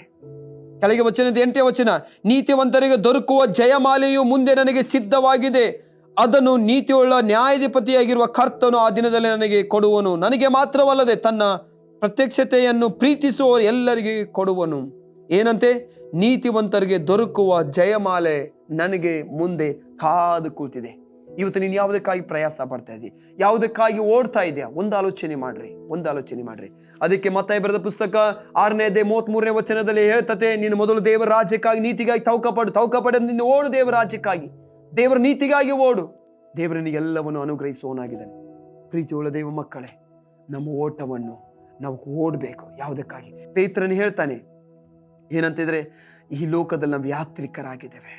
A: ಕೆಳಗೆ ವಚನದ 8ನೇ ವಚನ, ನೀತಿವಂತರಿಗೆ ದೊರಕುವ ಜಯಮಾಲೆಯು ಮುಂದೆ ನನಗೆ ಸಿದ್ಧವಾಗಿದೆ, ಅದನ್ನು ನೀತಿಯುಳ್ಳ ನ್ಯಾಯಾಧಿಪತಿಯಾಗಿರುವ ಕರ್ತನು ಆ ದಿನದಲ್ಲಿ ನನಗೆ ಕೊಡುವನು, ನನಗೆ ಮಾತ್ರವಲ್ಲದೆ ತನ್ನ ಪ್ರತ್ಯಕ್ಷತೆಯನ್ನು ಪ್ರೀತಿಸುವವರು ಎಲ್ಲರಿಗೆ ಕೊಡುವನು. ಏನಂತೆ? ನೀತಿವಂತರಿಗೆ ದೊರಕುವ ಜಯಮಾಲೆ ನನಗೆ ಮುಂದೆ ಕಾದು ಕೂತಿದೆ. ಇವತ್ತು ನೀನು ಯಾವುದಕ್ಕಾಗಿ ಪ್ರಯಾಸ ಪಡ್ತಾ ಇದೀಯ, ಯಾವುದಕ್ಕಾಗಿ ಓಡ್ತಾ ಇದೆಯಾ, ಒಂದು ಆಲೋಚನೆ ಮಾಡ್ರಿ. ಅದಕ್ಕೆ ಮತ್ತಾಯ ಬರೆದ ಪುಸ್ತಕ 6ನೇ ಅಧ್ಯಾಯ 33ನೇ ವಚನದಲ್ಲಿ ಹೇಳ್ತತೆ, ನೀನು ಮೊದಲು ದೇವರ ರಾಜ್ಯಕ್ಕಾಗಿ ನೀತಿಗಾಗಿ ತೌಕಪಡು, ನೀನು ಓಡು ದೇವರ ರಾಜ್ಯಕ್ಕಾಗಿ, ದೇವರ ನೀತಿಗಾಗಿ ಓಡು. ದೇವರನಿಗೆ ಎಲ್ಲವನ್ನು ಅನುಗ್ರಹಿಸುವವನಾಗಿದ್ದಾನೆ. ಪ್ರೀತಿಯುಳ್ಳ ದೇವ ಮಕ್ಕಳೇ, ನಮ್ಮ ಓಟವನ್ನು ನಾವು ಓಡಬೇಕು. ಯಾವುದಕ್ಕಾಗಿ? ಪೇತ್ರನು ಹೇಳ್ತಾನೆ ಏನಂತಿದ್ರೆ, ಈ ಲೋಕದಲ್ಲಿ ನಾವು ಯಾತ್ರಿಕರಾಗಿದ್ದೇವೆ.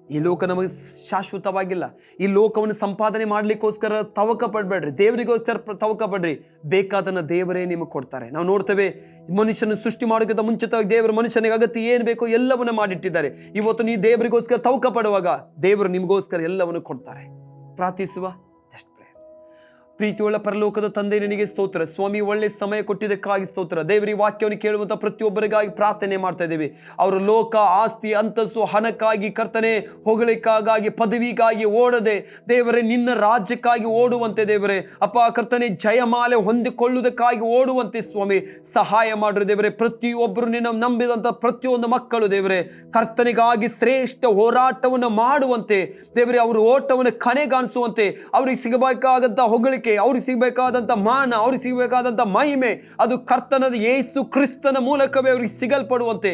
A: ಈ ಲೋಕ ನಮಗೆ ಶಾಶ್ವತವಾಗಿಲ್ಲ. ಈ ಲೋಕವನ್ನು ಸಂಪಾದನೆ ಮಾಡ್ಲಿಕ್ಕೋಸ್ಕರ ತವಕ ಪಡ್ಬೇಡ್ರಿ, ದೇವರಿಗೋಸ್ಕರ ತವಕ ಪಡ್ರಿ. ಬೇಕಾದನ್ನ ದೇವರೇ ನಿಮಗೆ ಕೊಡ್ತಾರೆ. ನಾವು ನೋಡ್ತೇವೆ, ಮನುಷ್ಯನ ಸೃಷ್ಟಿ ಮಾಡೋಕ್ಕಿಂತ ಮುಂಚಿತವಾಗಿ ದೇವರು ಮನುಷ್ಯನಿಗೆ ಅಗತ್ಯ ಏನು ಬೇಕೋ ಎಲ್ಲವನ್ನ ಮಾಡಿಟ್ಟಿದ್ದಾರೆ. ಇವತ್ತು ನೀವು ದೇವರಿಗೋಸ್ಕರ ತವಕ ಪಡುವಾಗ ದೇವರು ನಿಮಗೋಸ್ಕರ ಎಲ್ಲವನ್ನು ಕೊಡ್ತಾರೆ. ಪ್ರಾರ್ಥಿಸುವ. ಪ್ರೀತಿಯುಳ್ಳ ಪರಲೋಕದ ತಂದೆ, ನಿನಗೆ ಸ್ತೋತ್ರ ಸ್ವಾಮಿ. ಒಳ್ಳೆ ಸಮಯ ಕೊಟ್ಟಿದ್ದಕ್ಕಾಗಿ ಸ್ತೋತ್ರ. ದೇವರಿ ವಾಕ್ಯವನ್ನು ಕೇಳುವಂಥ ಪ್ರತಿಯೊಬ್ಬರಿಗಾಗಿ ಪ್ರಾರ್ಥನೆ ಮಾಡ್ತಾ ಇದ್ದೀವಿ. ಅವರು ಲೋಕ, ಆಸ್ತಿ, ಅಂತಸ್ತು, ಹಣಕ್ಕಾಗಿ, ಕರ್ತನೆ, ಹೊಗಳಿಕೆಗಾಗಿ, ಪದವಿಗಾಗಿ ಓಡದೆ ದೇವರೇ ನಿನ್ನ ರಾಜ್ಯಕ್ಕಾಗಿ ಓಡುವಂತೆ ದೇವರೇ ಅಪ್ಪ ಕರ್ತನೆ, ಜಯಮಾಲೆ ಹೊಂದಿಕೊಳ್ಳುವುದಕ್ಕಾಗಿ ಓಡುವಂತೆ ಸ್ವಾಮಿ ಸಹಾಯ ಮಾಡ್ರಿ ದೇವರೇ. ಪ್ರತಿಯೊಬ್ಬರು ನಿನ್ನ ನಂಬಿದಂಥ ಪ್ರತಿಯೊಂದು ಮಕ್ಕಳು ದೇವರೇ ಕರ್ತನಿಗಾಗಿ ಶ್ರೇಷ್ಠ ಹೋರಾಟವನ್ನು ಮಾಡುವಂತೆ ದೇವರೇ, ಅವರು ಓಟವನ್ನು ಕನೆಗಾಣಿಸುವಂತೆ, ಅವ್ರಿಗೆ ಸಿಗಬೇಕಾದಂಥ ಹೊಗಳಿಕೆ, ಅವ್ರಿಗೆ ಸಿಗಬೇಕಾದಂಥ ಮಾನ, ಅವ್ರಿಗೆ ಸಿಗಬೇಕಾದಂಥ ಮಹಿಮೆ ಅದು ಕರ್ತನಾದ ಯೇಸು ಕ್ರಿಸ್ತನ ಮೂಲಕವೇ ಅವ್ರಿಗೆ ಸಿಗಲ್ಪಡುವಂತೆ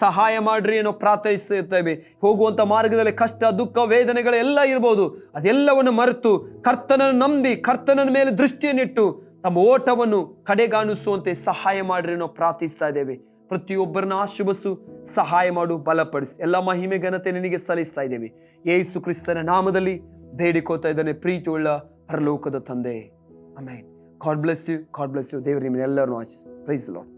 A: ಸಹಾಯ ಮಾಡ್ರಿ ಏನೋ ಪ್ರಾರ್ಥಿಸುತ್ತೇವೆ. ಹೋಗುವಂಥ ಮಾರ್ಗದಲ್ಲಿ ಕಷ್ಟ, ದುಃಖ, ವೇದನೆಗಳೆಲ್ಲ ಇರ್ಬೋದು, ಅದೆಲ್ಲವನ್ನು ಮರೆತು ಕರ್ತನನ್ನು ನಂಬಿ ಕರ್ತನ ಮೇಲೆ ದೃಷ್ಟಿಯನ್ನಿಟ್ಟು ತಮ್ಮ ಓಟವನ್ನು ಕಡೆಗಾಣಿಸುವಂತೆ ಸಹಾಯ ಮಾಡ್ರಿ ಏನೋ ಪ್ರಾರ್ಥಿಸ್ತಾ ಇದ್ದೇವೆ. ಪ್ರತಿಯೊಬ್ಬರನ್ನ ಆಶೀರ್ವದಿಸು, ಸಹಾಯ ಮಾಡು, ಬಲಪಡಿಸಿ. ಎಲ್ಲ ಮಹಿಮೆ ಘನತೆ ನಿನಗೆ ಸಲ್ಲಿಸ್ತಾ ಇದ್ದೇವೆ. ಯೇಸು ಕ್ರಿಸ್ತನ ನಾಮದಲ್ಲಿ ಬೇಡಿಕೋತಾ ಇದ್ದಾನೆ ಪ್ರೀತಿಯುಳ್ಳ ಪರಲೋಕದ ತಂದೆ. ಆಮೆನ್. God bless you. ದೇವರು ನಿಮ್ಮನ್ನೆಲ್ಲರನ್ನು ಆಶೀರ್ವದಿಸಲಿ. Praise the lord.